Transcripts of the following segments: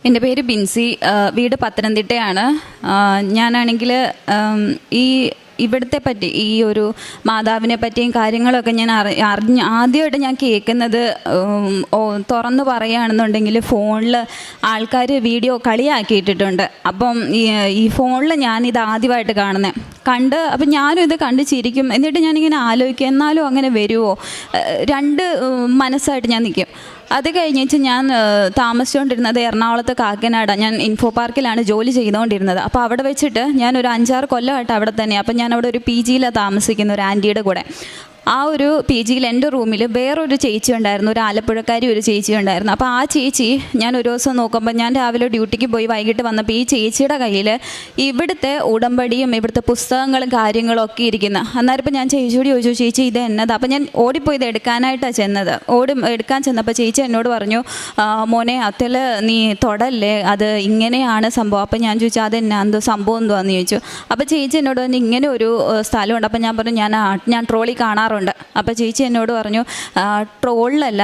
എൻ്റെ പേര് ബിൻസി. വീട് പത്തനംതിട്ടയാണ്. ഞാനാണെങ്കിൽ ഇവിടുത്തെ പറ്റി ഈ ഒരു മാതാവിനെ പറ്റിയും കാര്യങ്ങളൊക്കെ ഞാൻ ആദ്യമായിട്ട് ഞാൻ കേൾക്കുന്നത്, തുറന്നു പറയുകയാണെന്നുണ്ടെങ്കിൽ ഫോണിൽ ആൾക്കാർ വീഡിയോ കളിയാക്കിയിട്ടിട്ടുണ്ട്. അപ്പം ഈ ഫോണിൽ ഞാനിത് ആദ്യമായിട്ട് കണ്ട് അപ്പം ഞാനും ഇത് കണ്ട് ചിരിക്കും. എന്നിട്ട് ഞാനിങ്ങനെ ആലോചിക്കും, എന്നാലും അങ്ങനെ വരുമോ? രണ്ട് മനസ്സായിട്ട് ഞാൻ നിൽക്കും. അത് കഴിഞ്ഞിട്ട് ഞാൻ താമസിച്ചുകൊണ്ടിരുന്നത് എറണാകുളത്ത് കാക്കനാട്. ഞാൻ ഇൻഫോ പാർക്കിലാണ് ജോലി ചെയ്തുകൊണ്ടിരുന്നത്. അപ്പോൾ അവിടെ വെച്ചിട്ട് ഞാൻ ഒരു 5-6 കൊല്ലമായിട്ട് അവിടെ തന്നെ. അപ്പം ഞാൻ അവിടെ ഒരു PG-യിലാണ് താമസിക്കുന്ന, ഒരു ആൻറ്റിയുടെ കൂടെ. ആ ഒരു PG-യിൽ എൻ്റെ റൂമിൽ വേറൊരു ചേച്ചി ഉണ്ടായിരുന്നു, ഒരു ആലപ്പുഴക്കാരി ഒരു ചേച്ചി ഉണ്ടായിരുന്നു. അപ്പോൾ ആ ചേച്ചി ഞാൻ ഒരു ദിവസം നോക്കുമ്പോൾ, ഞാൻ രാവിലെ ഡ്യൂട്ടിക്ക് പോയി വൈകിട്ട് വന്നപ്പോൾ ഈ ചേച്ചിയുടെ കയ്യിൽ ഇവിടുത്തെ ഉടമ്പടിയും ഇവിടുത്തെ പുസ്തകങ്ങളും കാര്യങ്ങളും ഒക്കെ ഇരിക്കുന്നു. അന്നേരം ഇപ്പോൾ ഞാൻ ചേച്ചിയോട് ചോദിച്ചു, ചേച്ചി ഇത് എന്നതാ? അപ്പോൾ ഞാൻ ഓടിപ്പോയി ഇത് എടുക്കാനായിട്ടാണ് ചെന്നത്. എടുക്കാൻ ചെന്നപ്പോൾ ചേച്ചി എന്നോട് പറഞ്ഞു, മോനെ അതിൽ നീ തൊടല്ലേ, അത് ഇങ്ങനെയാണ് സംഭവം. അപ്പോൾ ഞാൻ ചോദിച്ചു, അതെന്നാ എന്തോ സംഭവം എന്തുവാന്ന് ചോദിച്ചു. അപ്പോൾ ചേച്ചി എന്നോട് പറഞ്ഞു, ഇങ്ങനെ ഒരു സ്ഥലമുണ്ട്. അപ്പോൾ ഞാൻ പറഞ്ഞു, ഞാൻ ട്രോളി കാണാറുണ്ട്. അപ്പോൾ ചേച്ചി എന്നോട് പറഞ്ഞു, ട്രോളിലല്ല,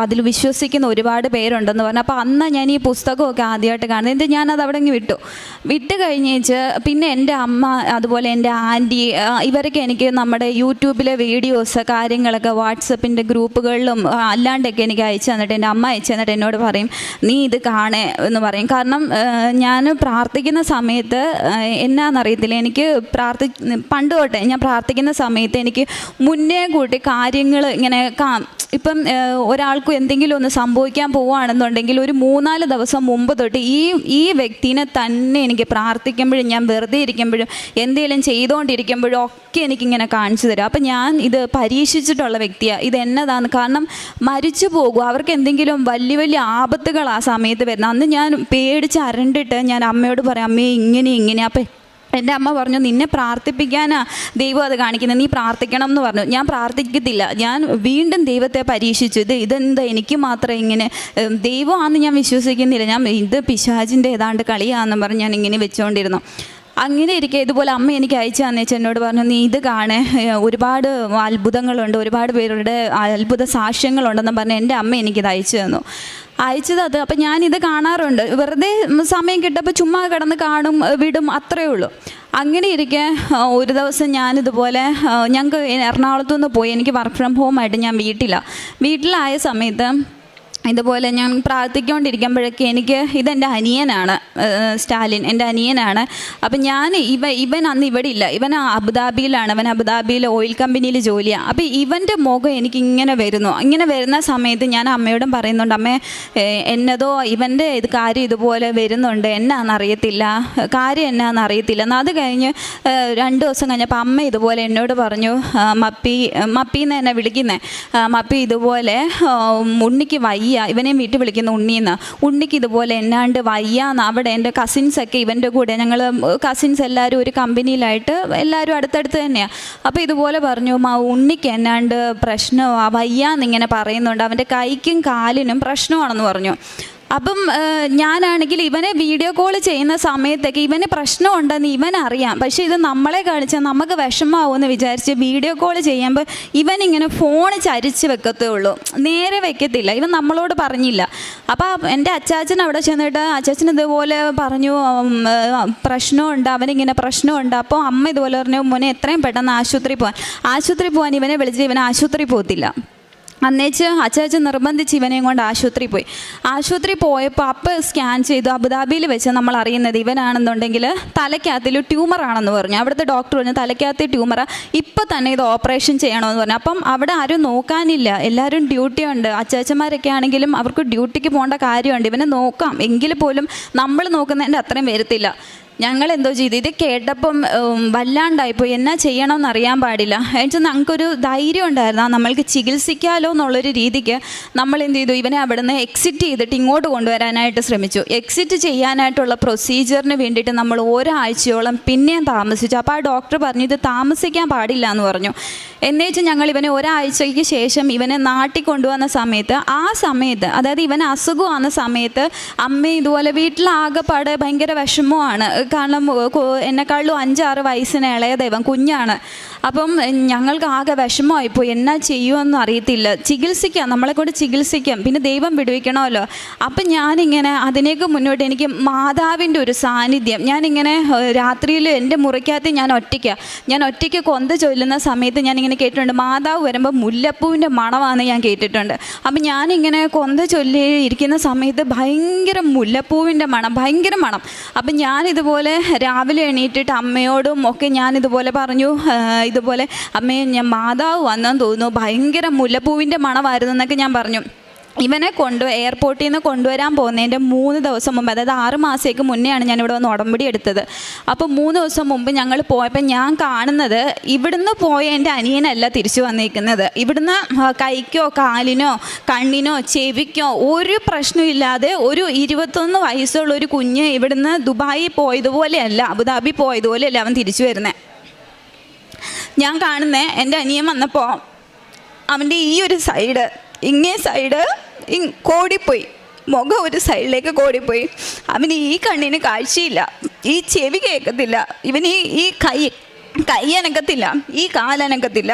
അതിൽ വിശ്വസിക്കുന്ന ഒരുപാട് പേരുണ്ടെന്ന് പറഞ്ഞു. അപ്പോൾ അന്ന് ഞാൻ ഈ പുസ്തകമൊക്കെ ആദ്യമായിട്ട് കാണുന്നത്. എന്നിട്ട് ഞാനത് അവിടെ വിട്ട് കഴിഞ്ഞേച്ച് പിന്നെ എൻ്റെ അമ്മ, അതുപോലെ എൻ്റെ ആൻറ്റി, ഇവരൊക്കെ എനിക്ക് നമ്മുടെ യൂട്യൂബിലെ വീഡിയോസ് കാര്യങ്ങളൊക്കെ വാട്സപ്പിൻ്റെ ഗ്രൂപ്പുകളിലും അല്ലാണ്ടൊക്കെ എനിക്ക് അയച്ചു തന്നിട്ട്, എൻ്റെ അമ്മ അയച്ചു തന്നിട്ട് എന്നോട് പറയും, നീ ഇത് കാണേ എന്ന് പറയും. കാരണം ഞാൻ പ്രാർത്ഥിക്കുന്ന സമയത്ത് എന്നാന്നറിയത്തില്ല, എനിക്ക് പണ്ട് തൊട്ടേ ഞാൻ പ്രാർത്ഥിക്കുന്ന സമയത്ത് എനിക്ക് മുന്നേ കൂട്ടി കാര്യങ്ങൾ ഇങ്ങനെ ഇപ്പം ഒരാൾക്കും എന്തെങ്കിലും ഒന്ന് സംഭവിക്കാൻ പോവുകയാണെന്നുണ്ടെങ്കിൽ ഒരു 3-4 ദിവസം മുമ്പ് തൊട്ട് ഈ വ്യക്തിനെ തന്നെ എനിക്ക് പ്രാർത്ഥിക്കുമ്പോഴും, ഞാൻ വെറുതെ ഇരിക്കുമ്പോഴും, എന്തെങ്കിലും ചെയ്തുകൊണ്ടിരിക്കുമ്പോഴും ഒക്കെ എനിക്കിങ്ങനെ കാണിച്ചു തരും. അപ്പം ഞാൻ ഇത് പരീക്ഷിച്ചിട്ടുള്ള വ്യക്തിയാണ്. ഇത് എന്നതാണ്? കാരണം മരിച്ചു പോകും, അവർക്ക് എന്തെങ്കിലും വലിയ വലിയ ആപത്തുകൾ ആ സമയത്ത് വരുന്നത്. അന്ന് ഞാൻ പേടിച്ച് അരണ്ടിട്ട് ഞാൻ അമ്മയോട് പറയാം, അമ്മേ ഇങ്ങനെ. അപ്പം എൻ്റെ അമ്മ പറഞ്ഞു, നിന്നെ പ്രാർത്ഥിപ്പിക്കാനാ ദൈവം അത് കാണിക്കുന്നത്, നീ പ്രാർത്ഥിക്കണം എന്ന് പറഞ്ഞു. ഞാൻ പ്രാർത്ഥിക്കത്തില്ല, ഞാൻ വീണ്ടും ദൈവത്തെ പരീക്ഷിച്ചു. ഇതെന്താ എനിക്ക് മാത്രം ഇങ്ങനെ, ദൈവമാണെന്ന് ഞാൻ വിശ്വസിക്കുന്നില്ല, ഞാൻ ഇത് പിശാചിൻ്റെ ഏതാണ്ട് കളിയാണെന്ന് പറഞ്ഞ് ഞാൻ ഇങ്ങനെ വെച്ചുകൊണ്ടിരുന്നു. അങ്ങനെ ഇരിക്കെ ഇതുപോലെ അമ്മ എനിക്ക് അയച്ചു തന്നേച്ച് എന്നോട് പറഞ്ഞു, നീ ഇത് കാണേ, ഒരുപാട് അത്ഭുതങ്ങളുണ്ട്, ഒരുപാട് പേരുടെ അത്ഭുത സാക്ഷ്യങ്ങളുണ്ടെന്ന് പറഞ്ഞ് എൻ്റെ അമ്മ എനിക്കിത് അയച്ചു തന്നു. അയച്ചത് അപ്പം ഞാനിത് കാണാറുണ്ട്, വെറുതെ സമയം കിട്ടപ്പോൾ ചുമ്മാ കിടന്ന് കാണും, വിടും, അത്രയേ ഉള്ളൂ. അങ്ങനെ ഇരിക്കെ ഒരു ദിവസം ഞാനിതുപോലെ, ഞങ്ങൾക്ക് എറണാകുളത്തു നിന്ന് പോയി, എനിക്ക് വർക്ക് ഫ്രം ഹോം ആയിട്ട് ഞാൻ വീട്ടിലായ സമയത്ത് ഇതുപോലെ ഞാൻ പ്രാർത്ഥിച്ചുകൊണ്ടിരിക്കുമ്പോഴൊക്കെ ഇതെൻ്റെ അനിയനാണ്, സ്റ്റാലിൻ എൻ്റെ അനിയനാണ്. അപ്പം ഇവൻ അന്ന് ഇവിടെ ഇല്ല, ഇവൻ അബുദാബിയിലാണ്. അവൻ അബുദാബിയിൽ ഓയിൽ കമ്പനിയിൽ ജോലിയാണ്. അപ്പം ഇവൻ്റെ മുഖം എനിക്കിങ്ങനെ വരുന്ന സമയത്ത് ഞാൻ അമ്മയോടും പറയുന്നുണ്ട്, അമ്മേ എന്നതോ ഇവൻ്റെ കാര്യം ഇതുപോലെ വരുന്നുണ്ട്, കാര്യം എന്നാണെന്നറിയത്തില്ല. അത് കഴിഞ്ഞ് 2 ദിവസം കഴിഞ്ഞപ്പോൾ അമ്മ ഇതുപോലെ എന്നോട് പറഞ്ഞു, മപ്പിന്ന് എന്നെ വിളിക്കുന്നേ, മപ്പി ഇതുപോലെ ഉണ്ണിക്ക് വയ്യ, ഇവനെ വീട്ടിൽ വിളിക്കുന്ന ഉണ്ണിക്ക് ഇതുപോലെ എന്നാണ്ട് വയ്യാന്ന്. അവിടെ എൻ്റെ കസിൻസൊക്കെ ഇവൻ്റെ കൂടെ, ഞങ്ങൾ കസിൻസ് എല്ലാവരും ഒരു കമ്പനിയിലായിട്ട് എല്ലാവരും അടുത്തടുത്ത് തന്നെയാണ്. അപ്പോൾ ഇതുപോലെ പറഞ്ഞു, ഉണ്ണിക്ക് എന്നാണ്ട് പ്രശ്നമാണ്, വയ്യാന്നിങ്ങനെ പറയുന്നുണ്ട്, അവൻ്റെ കൈക്കും കാലിനും പ്രശ്നമാണെന്ന് പറഞ്ഞു. അപ്പം ഞാനാണെങ്കിൽ ഇവനെ വീഡിയോ കോൾ ചെയ്യുന്ന സമയത്തൊക്കെ ഇവന് പ്രശ്നമുണ്ടെന്ന് ഇവനറിയാം. പക്ഷേ ഇത് നമ്മളെ കാണിച്ചാൽ നമുക്ക് വിഷമാവുമെന്ന് വിചാരിച്ച് വീഡിയോ കോൾ ചെയ്യുമ്പോൾ ഇവനിങ്ങനെ ഫോൺ ചരിച്ച് വെക്കത്തേ ഉള്ളൂ, നേരെ വെക്കത്തില്ല. ഇവൻ നമ്മളോട് പറഞ്ഞില്ല. അപ്പോൾ എൻ്റെ അച്ചാച്ചൻ അവിടെ ചെന്നിട്ട് അച്ചാച്ചൻ ഇതുപോലെ പറഞ്ഞു, പ്രശ്നമുണ്ട്, അവനിങ്ങനെ പ്രശ്നമുണ്ട്. അപ്പോൾ അമ്മ ഇതുപോലെ പറഞ്ഞു, മോനെ എത്രയും പെട്ടെന്ന് ആശുപത്രി പോകാൻ ഇവനെ വിളിച്ചിട്ട് ഇവൻ ആശുപത്രി പോകത്തില്ല. അന്നേച്ച് അച്ചാച്ചൻ നിർബന്ധിച്ച് ഇവനെയും കൊണ്ട് ആശുപത്രി പോയപ്പോൾ അപ്പോൾ സ്കാൻ ചെയ്തു. അബുദാബിയിൽ വെച്ച് നമ്മൾ അറിയുന്നത് ഇവനാണെന്നുണ്ടെങ്കിൽ തലയ്ക്കകത്തിൽ ട്യൂമറാണെന്ന് പറഞ്ഞു. അവിടുത്തെ ഡോക്ടർ പറഞ്ഞു, തലയ്ക്കകത്ത് ട്യൂമറാണ്, ഇപ്പോൾ തന്നെ ഇത് ഓപ്പറേഷൻ ചെയ്യണമെന്ന് പറഞ്ഞു. അപ്പം അവിടെ ആരും നോക്കാനില്ല, എല്ലാവരും ഡ്യൂട്ടി ഉണ്ട്. അച്ചാച്ചന്മാരൊക്കെ ആണെങ്കിലും അവർക്ക് ഡ്യൂട്ടിക്ക് പോകേണ്ട കാര്യമുണ്ട്, ഇവനെ നോക്കാം, എങ്കിൽ പോലും നമ്മൾ നോക്കുന്നതിൻ്റെ അത്രയും വരത്തില്ല. ഞങ്ങൾ എന്തോ ചെയ്തു, ഇത് കേട്ടപ്പം വല്ലാണ്ടായിപ്പോയി, എന്നാ ചെയ്യണമെന്ന് അറിയാൻ പാടില്ല. എന്നുവെച്ചാൽ ഞങ്ങൾക്കൊരു ധൈര്യം ഉണ്ടായിരുന്നു, നമ്മൾക്ക് ചികിത്സിക്കാമല്ലോ എന്നുള്ളൊരു രീതിക്ക് നമ്മൾ എന്ത് ചെയ്തു, ഇവനെ അവിടെ നിന്ന് എക്സിറ്റ് ചെയ്തിട്ട് ഇങ്ങോട്ട് കൊണ്ടുവരാനായിട്ട് ശ്രമിച്ചു. എക്സിറ്റ് ചെയ്യാനായിട്ടുള്ള പ്രൊസീജിയറിന് വേണ്ടിയിട്ട് നമ്മൾ ഒരാഴ്ചയോളം പിന്നെയും താമസിച്ചു. അപ്പോൾ ആ ഡോക്ടർ പറഞ്ഞു, ഇത് താമസിക്കാൻ പാടില്ല എന്ന് പറഞ്ഞു. എന്നേച്ച് ഞങ്ങൾ ഇവനെ ഒരാഴ്ചയ്ക്ക് ശേഷം ഇവനെ നാട്ടിൽ കൊണ്ടുവന്ന സമയത്ത്, അതായത് ഇവൻ അസുഖമാകുന്ന സമയത്ത് അമ്മ ഇതുപോലെ വീട്ടിലാകെപ്പാടെ ഭയങ്കര വിഷമമാണ്, കാരണം എന്നെക്കാളും 5-6 വയസ്സിന് ഇളയ ദൈവം കുഞ്ഞാണ്. അപ്പം ഞങ്ങൾക്ക് ആകെ വിഷമമായിപ്പോയി, എന്നാ ചെയ്യുമെന്നും അറിയത്തില്ല. ചികിത്സിക്കാം, നമ്മളെ കൊണ്ട് ചികിത്സിക്കാം, പിന്നെ ദൈവം വിടുവിക്കണമല്ലോ. അപ്പം ഞാനിങ്ങനെ അതിനേക്ക് മുന്നോട്ട് എനിക്ക് മാതാവിൻ്റെ ഒരു സാന്നിധ്യം, ഞാനിങ്ങനെ രാത്രിയിൽ എൻ്റെ മുറിക്കകത്ത് ഞാൻ ഒറ്റയ്ക്ക് കൊന്ത ചൊല്ലുന്ന സമയത്ത് ഞാനിങ്ങനെ കേട്ടിട്ടുണ്ട്, മാതാവ് വരുമ്പോൾ മുല്ലപ്പൂവിൻ്റെ മണമാണെന്ന് ഞാൻ കേട്ടിട്ടുണ്ട്. അപ്പം ഞാനിങ്ങനെ കൊന്ത ചൊല്ലി ഇരിക്കുന്ന സമയത്ത് ഭയങ്കര മുല്ലപ്പൂവിൻ്റെ മണം, ഭയങ്കര മണം. അപ്പം ഞാനിതുപോലെ രാവിലെ എണീറ്റിട്ട് അമ്മയോടും ഒക്കെ ഞാനിതുപോലെ പറഞ്ഞു, ഇതുപോലെ അമ്മേ ഞാൻ മാതാവ് വന്നെന്ന് തോന്നുന്നു, ഭയങ്കര മുല്ലപ്പൂവിൻ്റെ മണമായിരുന്നു എന്നൊക്കെ ഞാൻ പറഞ്ഞു. ഇവനെ എയർപോർട്ടിൽ നിന്ന് കൊണ്ടുവരാൻ പോകുന്നതിൻ്റെ 3 ദിവസം മുമ്പ്, അതായത് 6 മാസത്തേക്ക് മുന്നെയാണ് ഞാനിവിടെ വന്ന് ഉടമ്പടി എടുത്തത്. അപ്പോൾ 3 ദിവസം മുമ്പ് ഞങ്ങൾ പോയപ്പോൾ ഞാൻ കാണുന്നത്, ഇവിടുന്ന് പോയ എൻ്റെ അനിയനല്ല തിരിച്ചു വന്നിരിക്കുന്നത്. ഇവിടുന്ന് കൈക്കോ കാലിനോ കണ്ണിനോ ചെവിക്കോ ഒരു പ്രശ്നമില്ലാതെ ഒരു 21 വയസ്സുള്ള ഒരു കുഞ്ഞ് ഇവിടുന്ന് ദുബായി പോയതുപോലെയല്ല, അബുദാബി പോയതുപോലെയല്ല അവൻ തിരിച്ചു വരുന്നത്. ഞാൻ കാണുന്നത് എൻ്റെ അനിയൻ വന്നപ്പോൾ അവൻ്റെ ഈ ഒരു സൈഡ്, ഇങ്ങേ സൈഡ് കോടിപ്പോയി, മുഖം ഒരു സൈഡിലേക്ക് കോടിപ്പോയി. അവന് ഈ കണ്ണിന് കാഴ്ചയില്ല, ഈ ചെവി കേൾക്കത്തില്ല, ഇവന് ഈ കൈ അനക്കത്തില്ല, ഈ കാലനക്കത്തില്ല,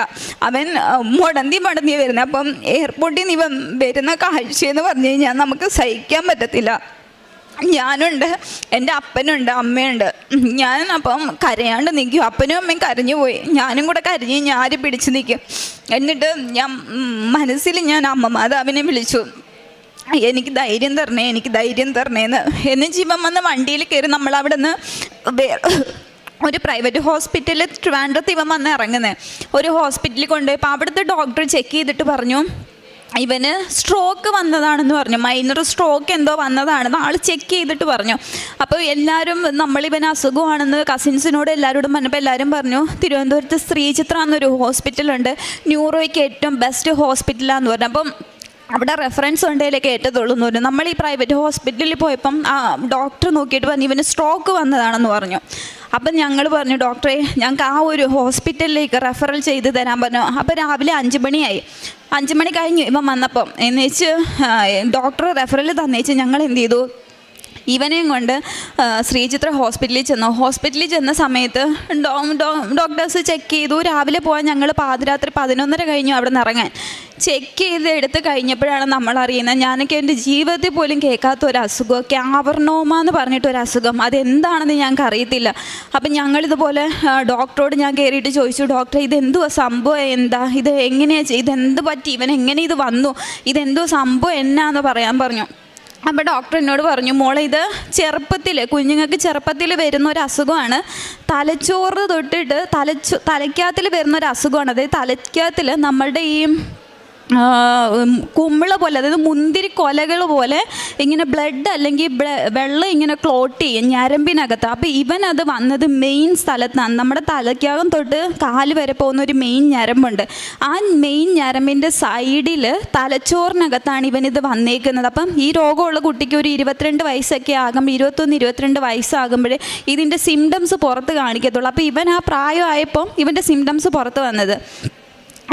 അവൻ മുടന്തി വരുന്നത്. അപ്പം എയർപോർട്ടിൽ നിന്ന് ഇവൻ വരുന്ന കാഴ്ചയെന്ന് പറഞ്ഞു കഴിഞ്ഞാൽ നമുക്ക് സഹിക്കാൻ പറ്റത്തില്ല. ഞാനുണ്ട്, എൻ്റെ അപ്പനുണ്ട്, അമ്മയുണ്ട്. ഞാൻ അപ്പം കരയാണ്ട് നിൽക്കും, അപ്പനും അമ്മയും കരഞ്ഞു പോയി, ഞാനും കൂടെ കരഞ്ഞ് ഞാര് പിടിച്ച് നിൽക്കും. എന്നിട്ട് ഞാൻ മനസ്സിൽ ഞാൻ അമ്മ മാതാവിനെ വിളിച്ചു, എനിക്ക് ധൈര്യം തരണേന്ന്. എന്നിട്ട് ഇവൻ വന്ന് വണ്ടിയിൽ കയറി നമ്മളവിടെ നിന്ന് ഒരു പ്രൈവറ്റ് ഹോസ്പിറ്റലിൽ ട്രിവാൻഡ്രത്ത് ഇവൻ വന്ന് ഇറങ്ങുന്നത്. ഒരു ഹോസ്പിറ്റലിൽ കൊണ്ടുപോയപ്പോൾ അവിടുത്തെ ഡോക്ടർ ചെക്ക് ചെയ്തിട്ട് പറഞ്ഞു, ഇവന് സ്ട്രോക്ക് വന്നതാണെന്ന് പറഞ്ഞു, മൈനർ സ്ട്രോക്ക് എന്തോ വന്നതാണെന്ന് ആൾ ചെക്ക് ചെയ്തിട്ട് പറഞ്ഞു. അപ്പോൾ എല്ലാവരും നമ്മളിവന് അസുഖമാണെന്ന് കസിൻസിനോട് എല്ലാവരോടും പറഞ്ഞപ്പോൾ എല്ലാവരും പറഞ്ഞു, തിരുവനന്തപുരത്ത് ശ്രീചിത്ര എന്നൊരു ഹോസ്പിറ്റലുണ്ട്, ന്യൂറോയ്ക്ക് ഏറ്റവും ബെസ്റ്റ് ഹോസ്പിറ്റലാന്ന് പറഞ്ഞു. അപ്പം അവിടെ റെഫറൻസ് ഉണ്ടെങ്കിലൊക്കെ ഏറ്റതുള്ളൂ എന്ന് പറഞ്ഞു. നമ്മൾ ഈ പ്രൈവറ്റ് ഹോസ്പിറ്റലിൽ പോയപ്പം ആ ഡോക്ടർ നോക്കിയിട്ട് പറഞ്ഞു ഇവന് സ്ട്രോക്ക് വന്നതാണെന്ന് പറഞ്ഞു. അപ്പം ഞങ്ങൾ പറഞ്ഞു, ഡോക്ടറെ ഞങ്ങൾക്ക് ആ ഒരു ഹോസ്പിറ്റലിലേക്ക് റെഫറൽ ചെയ്ത് തരാൻ പറഞ്ഞു. അപ്പോൾ രാവിലെ 5 മണിയായി. 5 മണി കഴിഞ്ഞു ഇവൻ വന്നപ്പം. എന്നുവെച്ച് ഡോക്ടർ റെഫറൽ തന്നേച്ച് ഞങ്ങൾ എന്ത് ചെയ്തു, ഇവനെയും കൊണ്ട് ശ്രീചിത്ര ഹോസ്പിറ്റലിൽ ചെന്ന സമയത്ത് ഡോക്ടേഴ്സ് ചെക്ക് ചെയ്തു. രാവിലെ പോകാൻ ഞങ്ങൾ പാതിരാത്രി 11:30 കഴിഞ്ഞു അവിടെ നിന്ന് ഇറങ്ങാൻ. ചെക്ക് ചെയ്ത് എടുത്ത് കഴിഞ്ഞപ്പോഴാണ് നമ്മൾ അറിയുന്നത്, ഞാനൊക്കെ എൻ്റെ ജീവിതത്തിൽ പോലും കേൾക്കാത്ത ഒരു അസുഖം, ക്യാവർനോമ എന്ന് പറഞ്ഞിട്ടൊരു അസുഖം, അതെന്താണെന്ന് ഞങ്ങൾക്ക് അറിയത്തില്ല. അപ്പം ഞങ്ങളിതുപോലെ ഡോക്ടറോട് ഞാൻ കയറിയിട്ട് ചോദിച്ചു, ഡോക്ടറെ ഇതെന്തുവാ സംഭവം, എന്താ ഇത്, എങ്ങനെയാണ്, ഇതെന്ത് പറ്റി, ഇവൻ എങ്ങനെ ഇത് വന്നു, ഇതെന്തോ സംഭവം എന്നാന്ന് പറയാൻ പറഞ്ഞു. അപ്പോൾ ഡോക്ടർ എന്നോട് പറഞ്ഞു, മോളെ ഇത് കുഞ്ഞുങ്ങൾക്ക് ചെറുപ്പത്തിൽ വരുന്ന ഒരു അസുഖമാണ്, തലച്ചോറ് തൊട്ടിട്ട് തലയ്ക്കകത്തിൽ വരുന്ന ഒരു അസുഖമാണ്. അതായത് തലയ്ക്കകത്തിൽ നമ്മളുടെ ഈ കുമ്മിള പോലെ, അതായത് മുന്തിരി കൊലകൾ പോലെ ഇങ്ങനെ ബ്ലഡ് അല്ലെങ്കിൽ വെള്ളം ഇങ്ങനെ ക്ലോട്ട് ചെയ്യും ഞരമ്പിനകത്ത്. അപ്പോൾ ഇവനത് വന്നത് മെയിൻ സ്ഥലത്താണ്, നമ്മുടെ തലയ്ക്കകം തൊട്ട് കാല് വരെ പോകുന്ന ഒരു മെയിൻ ഞരമ്പുണ്ട്. ആ മെയിൻ ഞരമ്പിൻ്റെ സൈഡിൽ തലച്ചോറിനകത്താണ് ഇവനിത് വന്നേക്കുന്നത്. അപ്പം ഈ രോഗമുള്ള കുട്ടിക്ക് ഒരു 22 വയസ്സൊക്കെ ആകുമ്പോൾ, 21-22 വയസ്സാകുമ്പോഴേ ഇതിൻ്റെ സിംറ്റംസ് പുറത്ത് കാണിക്കത്തുള്ളൂ. അപ്പോൾ ഇവൻ ആ പ്രായമായപ്പം ഇവൻ്റെ സിംറ്റംസ് പുറത്ത് വന്നത്.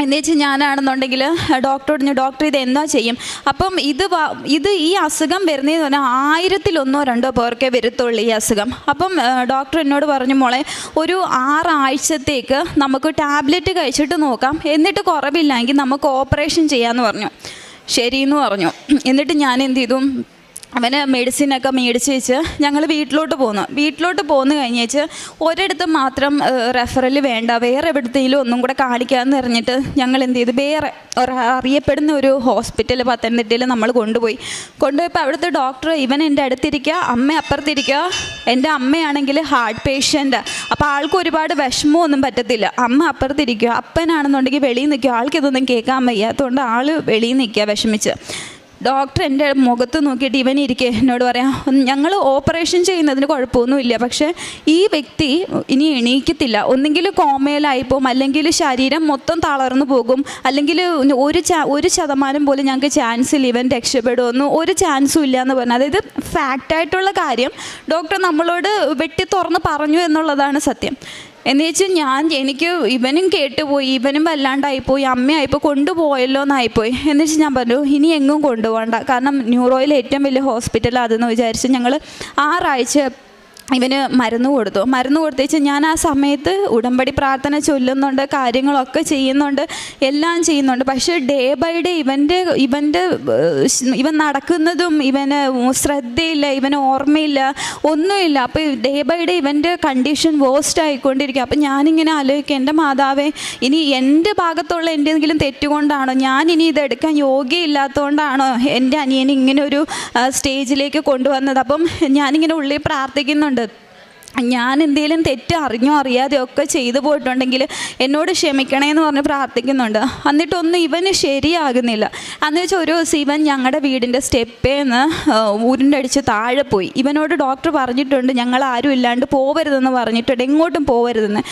എന്ന് വെച്ചാൽ ഞാനാണെന്നുണ്ടെങ്കിൽ ഡോക്ടറോട് ഡോക്ടർ ഇത് എന്താ ചെയ്യും. അപ്പം ഇത് ഈ അസുഖം വരുന്നതെന്ന് പറഞ്ഞാൽ 1000-1-2 പേർക്കേ വരത്തുള്ളൂ ഈ അസുഖം. അപ്പം ഡോക്ടർ എന്നോട് പറഞ്ഞു, മോളെ ഒരു 6 ആഴ്ചത്തേക്ക് നമുക്ക് ടാബ്ലറ്റ് കഴിച്ചിട്ട് നോക്കാം, എന്നിട്ട് കുറവില്ലെങ്കിൽ നമുക്ക് ഓപ്പറേഷൻ ചെയ്യാമെന്ന് പറഞ്ഞു. ശരിയെന്ന് പറഞ്ഞു. എന്നിട്ട് ഞാൻ എന്ത് ചെയ്തു, അവന് മെഡിസിനൊക്കെ മേടിച്ച് വെച്ച് ഞങ്ങൾ വീട്ടിലോട്ട് പോന്നു കഴിഞ്ഞേച്ച് ഒരിടത്ത് മാത്രം റെഫറൽ വേണ്ട, വേറെ എവിടത്തേലും ഒന്നും കൂടെ കാണിക്കാമെന്ന് പറഞ്ഞിട്ട് ഞങ്ങൾ എന്ത് ചെയ്തു, വേറെ അറിയപ്പെടുന്ന ഒരു ഹോസ്പിറ്റൽ പത്തനംതിട്ടയിൽ നമ്മൾ കൊണ്ടുപോയപ്പോൾ അവിടുത്തെ ഡോക്ടർ ഇവൻ എൻ്റെ അടുത്തിരിക്കുക, അമ്മ അപ്പുറത്തിരിക്കുക. എൻ്റെ അമ്മയാണെങ്കിൽ ഹാർട്ട് പേഷ്യൻ്റ്, അപ്പോൾ ആൾക്ക് ഒരുപാട് വിഷമമൊന്നും പറ്റത്തില്ല. അമ്മ അപ്പുറത്തിരിക്കുക, അപ്പനാണെന്നുണ്ടെങ്കിൽ വെളിയിൽ നിൽക്കുക, ആൾക്കിതൊന്നും കേൾക്കാൻ വയ്യാത്തതുകൊണ്ട് ആൾ വെളിയിൽ നിൽക്കുക വിഷമിച്ച്. ഡോക്ടർ എൻ്റെ മുഖത്ത് നോക്കിയിട്ട് ഇവൻ ഇരിക്കെ എന്നോട് പറയാം, ഞങ്ങൾ ഓപ്പറേഷൻ ചെയ്യുന്നതിന് കുഴപ്പമൊന്നുമില്ല, പക്ഷേ ഈ വ്യക്തി ഇനി എണീക്കത്തില്ല, ഒന്നെങ്കിൽ കോമയിലായിപ്പോവും, അല്ലെങ്കിൽ ശരീരം മൊത്തം തളർന്നു പോകും, അല്ലെങ്കിൽ 1% പോലും ഞങ്ങൾക്ക് ചാൻസില്ല ഇവൻ രക്ഷപ്പെടുമെന്ന്, ഒരു ചാൻസും ഇല്ല എന്ന് പറഞ്ഞു. അതായത് ഫാക്റ്റായിട്ടുള്ള കാര്യം ഡോക്ടർ നമ്മളോട് വെട്ടി തുറന്ന് പറഞ്ഞു എന്നുള്ളതാണ് സത്യം. എന്ന് വെച്ചാൽ എനിക്ക് ഇവനും കേട്ടുപോയി, ഇവനും വല്ലാണ്ടായിപ്പോയി, അമ്മയായിപ്പോൾ കൊണ്ടുപോയല്ലോ എന്നായിപ്പോയി. എന്ന് വെച്ചാൽ ഞാൻ പറഞ്ഞു ഇനി എങ്ങും കൊണ്ടുപോകണ്ട, കാരണം ന്യൂറോയിൽ ഏറ്റവും വലിയ ഹോസ്പിറ്റൽ അതെന്ന് വിചാരിച്ച് ഞങ്ങൾ 6 ആഴ്ച ഇവന് മരുന്ന് കൊടുത്തേച്ച് ഞാൻ ആ സമയത്ത് ഉടമ്പടി പ്രാർത്ഥന ചൊല്ലുന്നുണ്ട്, കാര്യങ്ങളൊക്കെ ചെയ്യുന്നുണ്ട്, എല്ലാം ചെയ്യുന്നുണ്ട്. പക്ഷേ ഡേ ബൈ ഡേ ഇവൻ നടക്കുന്നതും ഇവന് ശ്രദ്ധയില്ല, ഇവന് ഓർമ്മയില്ല, ഒന്നുമില്ല. അപ്പോൾ ഡേ ബൈ ഡേ ഇവൻ്റെ കണ്ടീഷൻ വേസ്റ്റ് ആയിക്കൊണ്ടിരിക്കുക. അപ്പം ഞാനിങ്ങനെ ആലോചിക്കുക, എൻ്റെ മാതാവേ, ഇനി എൻ്റെ ഭാഗത്തുള്ള എന്തെങ്കിലും തെറ്റുകൊണ്ടാണോ, ഞാൻ ഇനി ഇതെടുക്കാൻ യോഗ്യയില്ലാത്തതുകൊണ്ടാണോ എൻ്റെ അനിയനെ ഇങ്ങനെ ഒരു സ്റ്റേജിലേക്ക് കൊണ്ടുവന്നത്? അപ്പം ഞാനിങ്ങനെ ഉള്ളിൽ പ്രാർത്ഥിക്കുന്നുണ്ട്, ഞാൻ എന്തെങ്കിലും തെറ്റ് അറിഞ്ഞോ അറിയാതെയോ ഒക്കെ ചെയ്തു പോയിട്ടുണ്ടെങ്കിൽ എന്നോട് ക്ഷമിക്കണേന്ന് പറഞ്ഞ് പ്രാർത്ഥിക്കുന്നുണ്ട്. എന്നിട്ടൊന്നും ഇവന് ശരിയാകുന്നില്ല. അന്ന് വെച്ചാൽ ഒരു ദിവസം ഇവൻ ഞങ്ങളുടെ വീടിൻ്റെ സ്റ്റെപ്പേന്ന് ഉരുണ്ടടിച്ച് താഴെ പോയി. ഇവനോട് ഡോക്ടർ പറഞ്ഞിട്ടുണ്ട് ഞങ്ങൾ ആരും ഇല്ലാണ്ട് പോവരുതെന്ന് പറഞ്ഞിട്ടുണ്ട്, എങ്ങോട്ടും പോവരുതെന്ന്.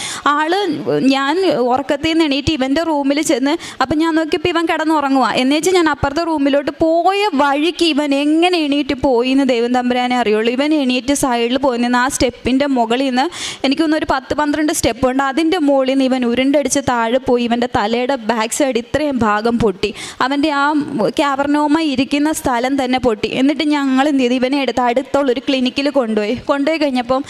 ഞാൻ ഉറക്കത്തിൽ നിന്ന് എണീറ്റ് ഇവൻ്റെ റൂമിൽ ചെന്ന്, അപ്പം ഞാൻ നോക്കിയപ്പോൾ ഇവൻ കിടന്നുറങ്ങുക. എന്നുവെച്ചാൽ ഞാൻ അപ്പുറത്തെ റൂമിലോട്ട് പോയ വഴിക്ക് ഇവൻ എങ്ങനെ എണീറ്റ് പോയി എന്ന് ദൈവം തമ്പുരാനെ അറിയുള്ളൂ. ഇവൻ എണീറ്റ് സൈഡിൽ പോയി നിന്ന് ആ സ്റ്റെപ്പിൻ്റെ മുകളിൽ നിന്ന് എനിക്കൊന്നൊരു 10-12 സ്റ്റെപ്പ് ഉണ്ട്, അതിൻ്റെ മുകളിൽ നിന്ന് ഇവൻ ഉരുണ്ടടിച്ച് താഴെ പോയി. ഇവൻ്റെ തലയുടെ ബാക്ക് സൈഡ് ഇത്രയും ഭാഗം പൊട്ടി, അവൻ്റെ ആ ക്യാവർനോമ ഇരിക്കുന്ന സ്ഥലം തന്നെ പൊട്ടി. എന്നിട്ട് ഞങ്ങൾ എന്ത് ചെയ്തു, ഇവനെ എടുത്ത് അടുത്തുള്ളൊരു ക്ലിനിക്കിൽ കൊണ്ടുപോയി കഴിഞ്ഞപ്പം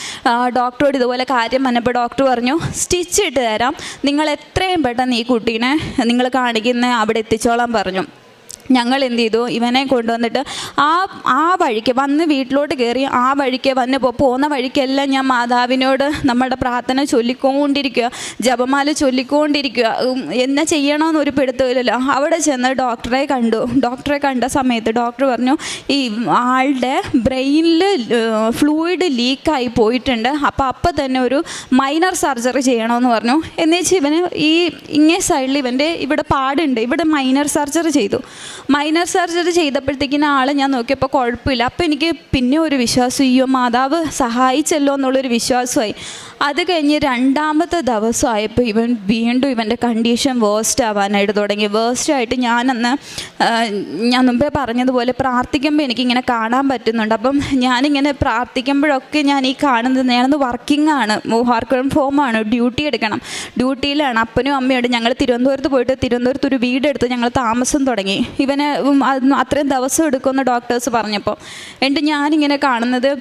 ഡോക്ടറോട് ഇതുപോലെ കാര്യം വന്നപ്പോൾ ഡോക്ടർ പറഞ്ഞു, സ്റ്റിച്ച് ഇട്ട് തരാം, നിങ്ങൾ എത്രയും പെട്ടെന്ന് ഈ കുട്ടീനെ നിങ്ങൾ കാണിക്കുന്ന അവിടെ എത്തിച്ചോളാൻ പറഞ്ഞു. ഞങ്ങൾ എന്ത് ചെയ്തു, ഇവനെ കൊണ്ടുവന്നിട്ട് ആ വഴിക്ക് വന്ന് വീട്ടിലോട്ട് കയറി ആ വഴിക്ക് വന്ന് പോകുന്ന വഴിക്കെല്ലാം ഞാൻ മാതാവിനോട് നമ്മുടെ പ്രാർത്ഥന ചൊല്ലിക്കൊണ്ടിരിക്കുക, ജപമാല ചൊല്ലിക്കൊണ്ടിരിക്കുക. എന്നാ ചെയ്യണമെന്ന് ഒരു പിടുത്തമില്ലല്ലോ. അവിടെ ചെന്ന് ഡോക്ടറെ കണ്ട സമയത്ത് ഡോക്ടർ പറഞ്ഞു, ഈ ആളുടെ ബ്രെയിനിൽ ഫ്ലൂയിഡ് ലീക്കായി പോയിട്ടുണ്ട്, അപ്പം തന്നെ ഒരു മൈനർ സർജറി ചെയ്യണമെന്ന് പറഞ്ഞു. എന്നുവെച്ചാൽ ഇവന് ഇങ്ങേ സൈഡിൽ ഇവൻ്റെ ഇവിടെ പാടുണ്ട്, ഇവിടെ മൈനർ സർജറി ചെയ്തു. മൈനർ സർജറി ചെയ്തപ്പോഴത്തേക്കിന് ആൾ ഞാൻ നോക്കിയപ്പോൾ കുഴപ്പമില്ല. അപ്പോൾ എനിക്ക് പിന്നെ ഒരു വിശ്വാസം, അയ്യോ മാതാവ് സഹായിച്ചല്ലോ എന്നുള്ളൊരു വിശ്വാസമായി. അത് കഴിഞ്ഞ് 2ാമത്തെ ദിവസമായപ്പോൾ വീണ്ടും ഇവൻ്റെ കണ്ടീഷൻ വേസ്റ്റ് ആവാനായിട്ട് തുടങ്ങി. വേസ്റ്റായിട്ട് ഞാൻ മുമ്പേ പറഞ്ഞതുപോലെ പ്രാർത്ഥിക്കുമ്പോൾ എനിക്കിങ്ങനെ കാണാൻ പറ്റുന്നുണ്ട്. അപ്പം ഞാനിങ്ങനെ പ്രാർത്ഥിക്കുമ്പോഴൊക്കെ ഞാൻ ഈ കാണുന്നത്, ഞാനൊന്ന് വർക്കിംഗ് വർക്ക് ഫ്രം ഹോമാണ്, ഡ്യൂട്ടി എടുക്കണം, ഡ്യൂട്ടിയിലാണ്. അപ്പനും അമ്മയോട് ഞങ്ങൾ തിരുവനന്തപുരത്ത് പോയിട്ട് തിരുവനന്തപുരത്ത് ഒരു വീടെടുത്ത് ഞങ്ങൾ താമസം തുടങ്ങി. ഇവന് അത്രയും ദിവസം എടുക്കുമെന്ന് ഡോക്ടേഴ്സ് പറഞ്ഞപ്പോൾ എന്നിട്ട് ഞാനിങ്ങനെ കാണുന്നത്,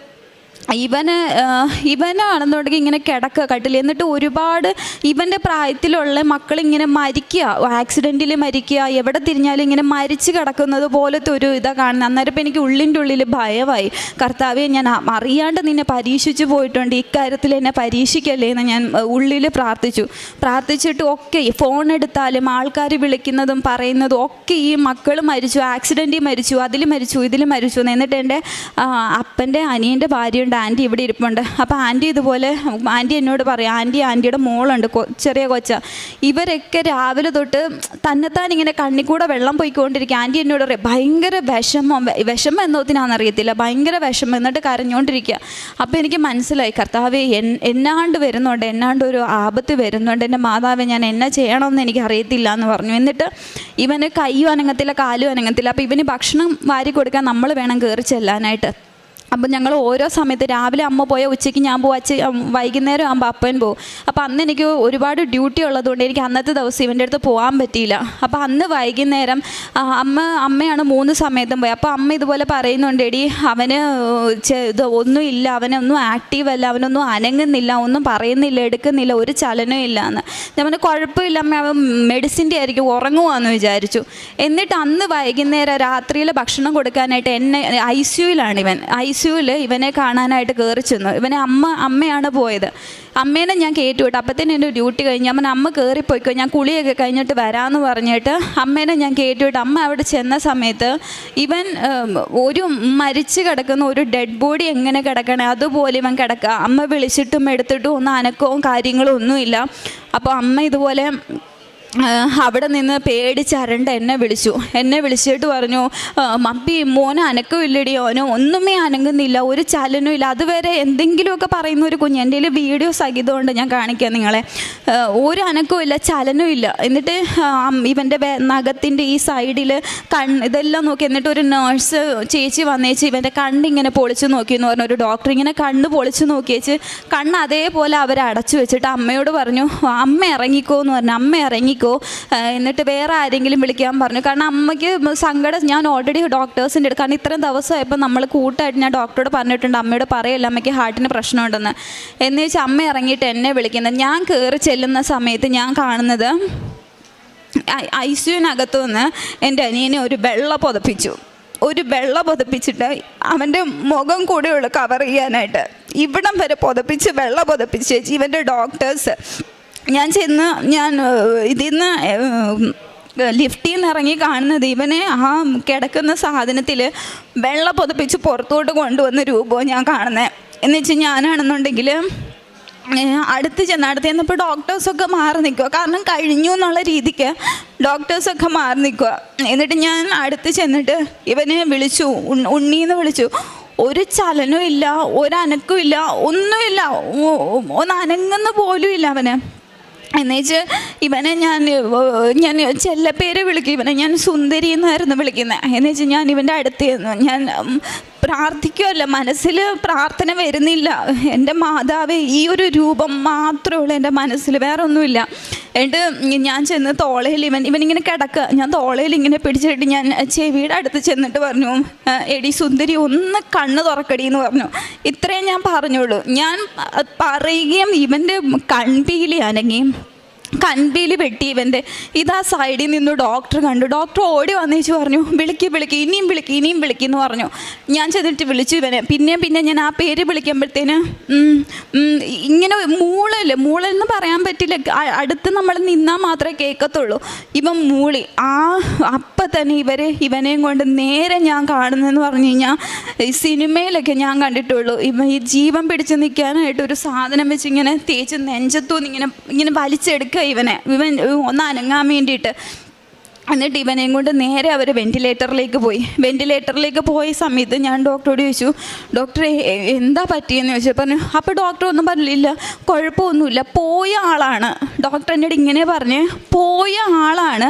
ഇവനാണെന്നുണ്ടെങ്കിൽ ഇങ്ങനെ കട്ടിൽ. എന്നിട്ട് ഒരുപാട് ഇവൻ്റെ പ്രായത്തിലുള്ള മക്കളിങ്ങനെ മരിക്കുക, ആക്സിഡൻറ്റിൽ മരിക്കുക, എവിടെ തിരിഞ്ഞാലും ഇങ്ങനെ മരിച്ച് കിടക്കുന്നത് പോലത്തെ ഒരു ഇതാണ് കാണുന്നത്. അന്നേരം ഇപ്പം എനിക്ക് ഉള്ളിൻ്റെ ഉള്ളിൽ ഭയമായി, കർത്താവേ ഞാൻ അറിയാണ്ട് നിന്നെ പരീക്ഷിച്ചു പോയിട്ടുണ്ട്, ഇക്കാര്യത്തിൽ എന്നെ പരീക്ഷിക്കല്ലേ എന്ന് ഞാൻ ഉള്ളിൽ പ്രാർത്ഥിച്ചിട്ട് ഒക്കെ ഫോൺ എടുത്താലും ആൾക്കാർ വിളിക്കുന്നതും പറയുന്നതും ഒക്കെ ഈ മക്കൾ മരിച്ചു, ആക്സിഡൻറ്റിൽ മരിച്ചു, അതിൽ മരിച്ചു, ഇതിൽ മരിച്ചു എന്ന്. എന്നിട്ട് എൻ്റെ അപ്പൻ്റെ അനിയൻ്റെ ഭാര്യയുണ്ട്, ആൻറ്റി ഇവിടെ ഇരിപ്പുണ്ട്. അപ്പോൾ ആൻറ്റി ഇതുപോലെ ആൻറ്റി എന്നോട് പറയാം, ആൻറ്റിയുടെ മോളുണ്ട്, ചെറിയ കൊച്ച, ഇവരൊക്കെ രാവിലെ തൊട്ട് തന്നെത്താൻ ഇങ്ങനെ കണ്ണിക്കൂടെ വെള്ളം പോയിക്കൊണ്ടിരിക്കുക. ആൻറ്റി എന്നോട് പറയും ഭയങ്കര വിഷമം എന്നോത്തിനാണെന്നറിയത്തില്ല, ഭയങ്കര വിഷമം, എന്നിട്ട് കരഞ്ഞുകൊണ്ടിരിക്കുക. അപ്പോൾ എനിക്ക് മനസ്സിലായി, കർത്താവേ എന്നാണ്ട് ഒരു ആപത്ത് വരുന്നുണ്ട്, എൻ്റെ മാതാവേ ഞാൻ എന്നാ ചെയ്യണമെന്ന് എനിക്ക് അറിയത്തില്ല എന്ന് പറഞ്ഞു. എന്നിട്ട് ഇവന് കൈയും അനങ്ങത്തില്ല, കാലും അനങ്ങത്തില്ല. അപ്പോൾ ഇവന് ഭക്ഷണം വാരി കൊടുക്കാൻ നമ്മൾ വേണം കയറി ചെല്ലാനായിട്ട്. അപ്പം ഞങ്ങൾ ഓരോ സമയത്ത് രാവിലെ അമ്മ പോയാൽ ഉച്ചയ്ക്ക് ഞാൻ പോകും, വൈകുന്നേരം ആകുമ്പോൾ അപ്പൻ പോകും. അപ്പോൾ അന്ന് എനിക്ക് ഒരുപാട് ഡ്യൂട്ടി ഉള്ളതുകൊണ്ട് എനിക്ക് അന്നത്തെ ദിവസം ഇവൻ്റെ അടുത്ത് പോകാൻ പറ്റിയില്ല. അപ്പോൾ അന്ന് വൈകുന്നേരം അമ്മയാണ് 3 സമയത്തും പോയി. അപ്പോൾ അമ്മ ഇതുപോലെ പറയുന്നുണ്ട്, എടി അവന് ഒന്നുമില്ല, അവനൊന്നും ആക്റ്റീവല്ല, അവനൊന്നും അനങ്ങുന്നില്ല, ഒന്നും പറയുന്നില്ല, എടുക്കുന്നില്ല, ഒരു ചലനവും ഇല്ല എന്ന്. ഞാൻ പറഞ്ഞു കുഴപ്പമില്ല അമ്മ, അവൻ മെഡിസിൻ്റെ ആയിരിക്കും, ഉറങ്ങുവാന്ന് വിചാരിച്ചു. എന്നിട്ട് അന്ന് വൈകുന്നേരം രാത്രിയിൽ ഭക്ഷണം കൊടുക്കാനായിട്ട് എന്നെ ICUവിലാണ് ഇവനെ കാണാനായിട്ട് കയറി ചെന്നു. ഇവനെ അമ്മയാണ് പോയത്. അമ്മേനെ ഞാൻ കയറ്റിവിട്ടു. അപ്പത്തേനും എൻ്റെ ഡ്യൂട്ടി കഴിഞ്ഞ് അമ്മ കയറിപ്പോയിക്കോ, ഞാൻ കുളിയൊക്കെ കഴിഞ്ഞിട്ട് വരാമെന്ന് പറഞ്ഞിട്ട് അമ്മേനെ ഞാൻ കയറ്റിവിട്ടു. അമ്മ അവിടെ ചെന്ന സമയത്ത് ഇവൻ ഒരു മരിച്ചു കിടക്കുന്ന ഒരു ഡെഡ് ബോഡി എങ്ങനെ കിടക്കണേ അതുപോലെ ഇവൻ കിടക്കുക. അമ്മ വിളിച്ചിട്ടും എടുത്തിട്ടും ഒന്നും അനക്കവും കാര്യങ്ങളും ഒന്നുമില്ല. അപ്പോൾ അമ്മ ഇതുപോലെ അവിടെ നിന്ന് പേടിച്ചരണ്ട് എന്നെ വിളിച്ചിട്ട് പറഞ്ഞു, മമ്മി മോനെ അനക്കമില്ലടി, ഓനോ ഒന്നുമേ അനങ്ങുന്നില്ല, ഒരു ചലനവും ഇല്ല. അതുവരെ എന്തെങ്കിലുമൊക്കെ പറയുന്ന ഒരു കുഞ്ഞ്, എൻ്റെ വീഡിയോ സഹിതമുണ്ട്, ഞാൻ കാണിക്കാം നിങ്ങളെ. ഒരു അനക്കവും ഇല്ല, ചലനവും ഇല്ല. എന്നിട്ട് ഇവൻ്റെ നഖത്തിൻ്റെ ഈ സൈഡിൽ ഇതെല്ലാം നോക്കി. എന്നിട്ട് ഒരു നേഴ്സ് ചേച്ചി വന്നേച്ച് ഇവൻ്റെ കണ്ണിങ്ങനെ പൊളിച്ച് നോക്കിയെന്ന് പറഞ്ഞു. ഒരു ഡോക്ടർ ഇങ്ങനെ കണ്ണ് പൊളിച്ച് നോക്കിയേച്ച് കണ്ണ് അതേപോലെ അവർ അടച്ചു വെച്ചിട്ട് അമ്മയോട് പറഞ്ഞു, അമ്മ ഇറങ്ങിക്കോ എന്ന് പറഞ്ഞു. അമ്മ ഇറങ്ങിക്കോ മാറിക്കോ, എന്നിട്ട് വേറെ ആരെങ്കിലും വിളിക്കാൻ പറഞ്ഞു. കാരണം അമ്മയ്ക്ക് സങ്കടം. ഞാൻ ഓൾറെഡി ഡോക്ടേഴ്സിൻ്റെ അടുത്ത്, കാരണം ഇത്രയും ദിവസമായപ്പോൾ നമ്മൾ കൂട്ടായിട്ട് ഞാൻ ഡോക്ടറോട് പറഞ്ഞിട്ടുണ്ട് അമ്മയോട് പറയല്ല അമ്മയ്ക്ക് ഹാർട്ടിന് പ്രശ്നമുണ്ടെന്ന്. എന്ന് വെച്ചാൽ അമ്മ ഇറങ്ങിയിട്ട് എന്നെ വിളിക്കുന്നത്. ഞാൻ കയറി ചെല്ലുന്ന സമയത്ത് ഞാൻ കാണുന്നത് ICUവിനകത്തു നിന്ന് എൻ്റെ അനിയനെ ഒരു വെള്ള പുതപ്പിച്ചിട്ട് അവൻ്റെ മുഖം കൂടെയുള്ള കവർ ചെയ്യാനായിട്ട് ഇവിടം വരെ വെള്ള പുതപ്പിച്ച് ഇവൻ്റെ ഡോക്ടേഴ്സ്. ഞാൻ ഇതിൽ നിന്ന് ലിഫ്റ്റിൽ നിന്ന് ഇറങ്ങി കാണുന്നത് ഇവനെ ആ കിടക്കുന്ന സാധനത്തിൽ വെള്ള പുതപ്പിച്ച് പുറത്തോട്ട് കൊണ്ടുവന്ന രൂപവും ഞാൻ കാണുന്നത്. എന്ന് വെച്ചാൽ ഞാനാണെന്നുണ്ടെങ്കിൽ അടുത്ത് ചെന്നപ്പോൾ ഡോക്ടേഴ്സൊക്കെ മാറി നിൽക്കുക. കാരണം കഴിഞ്ഞു എന്നുള്ള രീതിക്ക് ഡോക്ടേഴ്സൊക്കെ മാറി നിൽക്കുക. എന്നിട്ട് ഞാൻ അടുത്ത് ചെന്നിട്ട് ഇവനെ വിളിച്ചു, ഉണ്ണീന്ന് വിളിച്ചു. ഒരു ചലനവും ഇല്ല, ഒരനക്കവും ഇല്ല, ഒന്നുമില്ല, ഒന്ന് അനങ്ങുന്ന പോലും ഇല്ല അവന്. എന്നുവെച്ച് ഇവനെ ഞാൻ ചെല്ലപ്പേര് വിളിക്കും. ഇവനെ ഞാൻ സുന്ദരി എന്നായിരുന്നു വിളിക്കുന്നത്. എന്ന് വെച്ചാൽ ഞാൻ ഇവൻ്റെ അടുത്ത് ഞാൻ പ്രാർത്ഥിക്കുമല്ല, മനസ്സിൽ പ്രാർത്ഥന വരുന്നില്ല. എൻ്റെ മാതാവേ, ഈ ഒരു രൂപം മാത്രമേ ഉള്ളൂ എൻ്റെ മനസ്സിൽ, വേറെ ഒന്നുമില്ല. എന്നിട്ട് ഞാൻ ചെന്ന് തോളയിൽ ഇവനിങ്ങനെ കിടക്കുക. ഞാൻ തോളയിൽ ഇങ്ങനെ പിടിച്ചിട്ട് ഞാൻ ചെവിയുടെ അടുത്ത് ചെന്നിട്ട് പറഞ്ഞു, എടി സുന്ദരി ഒന്ന് കണ്ണ് തുറക്കടി എന്ന് പറഞ്ഞു. ഇത്രയും ഞാൻ പറഞ്ഞോളൂ. ഞാൻ പറയുകയും ഇവൻ്റെ കൺപീലി അനങ്ങി, കൺപീലി വെട്ടി ഇവൻ്റെ. ഇതാ സൈഡിൽ നിന്ന് ഡോക്ടർ കണ്ടു. ഡോക്ടർ ഓടി വന്നേച്ച് പറഞ്ഞു, വിളിക്ക് ഇനിയും വിളിക്കുന്നു പറഞ്ഞു. ഞാൻ ചെന്നിട്ട് വിളിച്ചു ഇവനെ. പിന്നെ ഞാൻ ആ പേര് വിളിക്കുമ്പോഴത്തേന് ഇങ്ങനെ മൂളെന്ന് പറയാൻ പറ്റില്ല, അടുത്ത് നമ്മൾ നിന്നാൽ മാത്രമേ കേൾക്കത്തുള്ളൂ. ഇവൻ മൂളി. അപ്പം തന്നെ ഇവനെയും കൊണ്ട് നേരെ ഞാൻ കാണുന്നതെന്ന് പറഞ്ഞു കഴിഞ്ഞാൽ സിനിമയിലൊക്കെ ഞാൻ കണ്ടിട്ടുള്ളൂ. ഈ ജീവൻ പിടിച്ച് നിൽക്കാനായിട്ട് ഒരു സാധനം വെച്ച് ഇങ്ങനെ തേച്ച് നെഞ്ചത്തൂന്ന് ഇങ്ങനെ വലിച്ചെടുക്കുക ഇവൻ ഒന്ന് അനങ്ങാൻ വേണ്ടിയിട്ട്. എന്നിട്ട് ഇവനെയും കൊണ്ട് നേരെ അവർ വെൻറ്റിലേറ്ററിലേക്ക് പോയ സമയത്ത് ഞാൻ ഡോക്ടറോട് ചോദിച്ചു, ഡോക്ടറെ എന്താ പറ്റിയെന്ന് ചോദിച്ചു. പറഞ്ഞു. അപ്പോൾ ഡോക്ടർ ഒന്നും പറഞ്ഞില്ല, കുഴപ്പമൊന്നുമില്ല, പോയ ആളാണ്. ഡോക്ടർ എന്നോട് ഇങ്ങനെ പറഞ്ഞ്, പോയ ആളാണ്,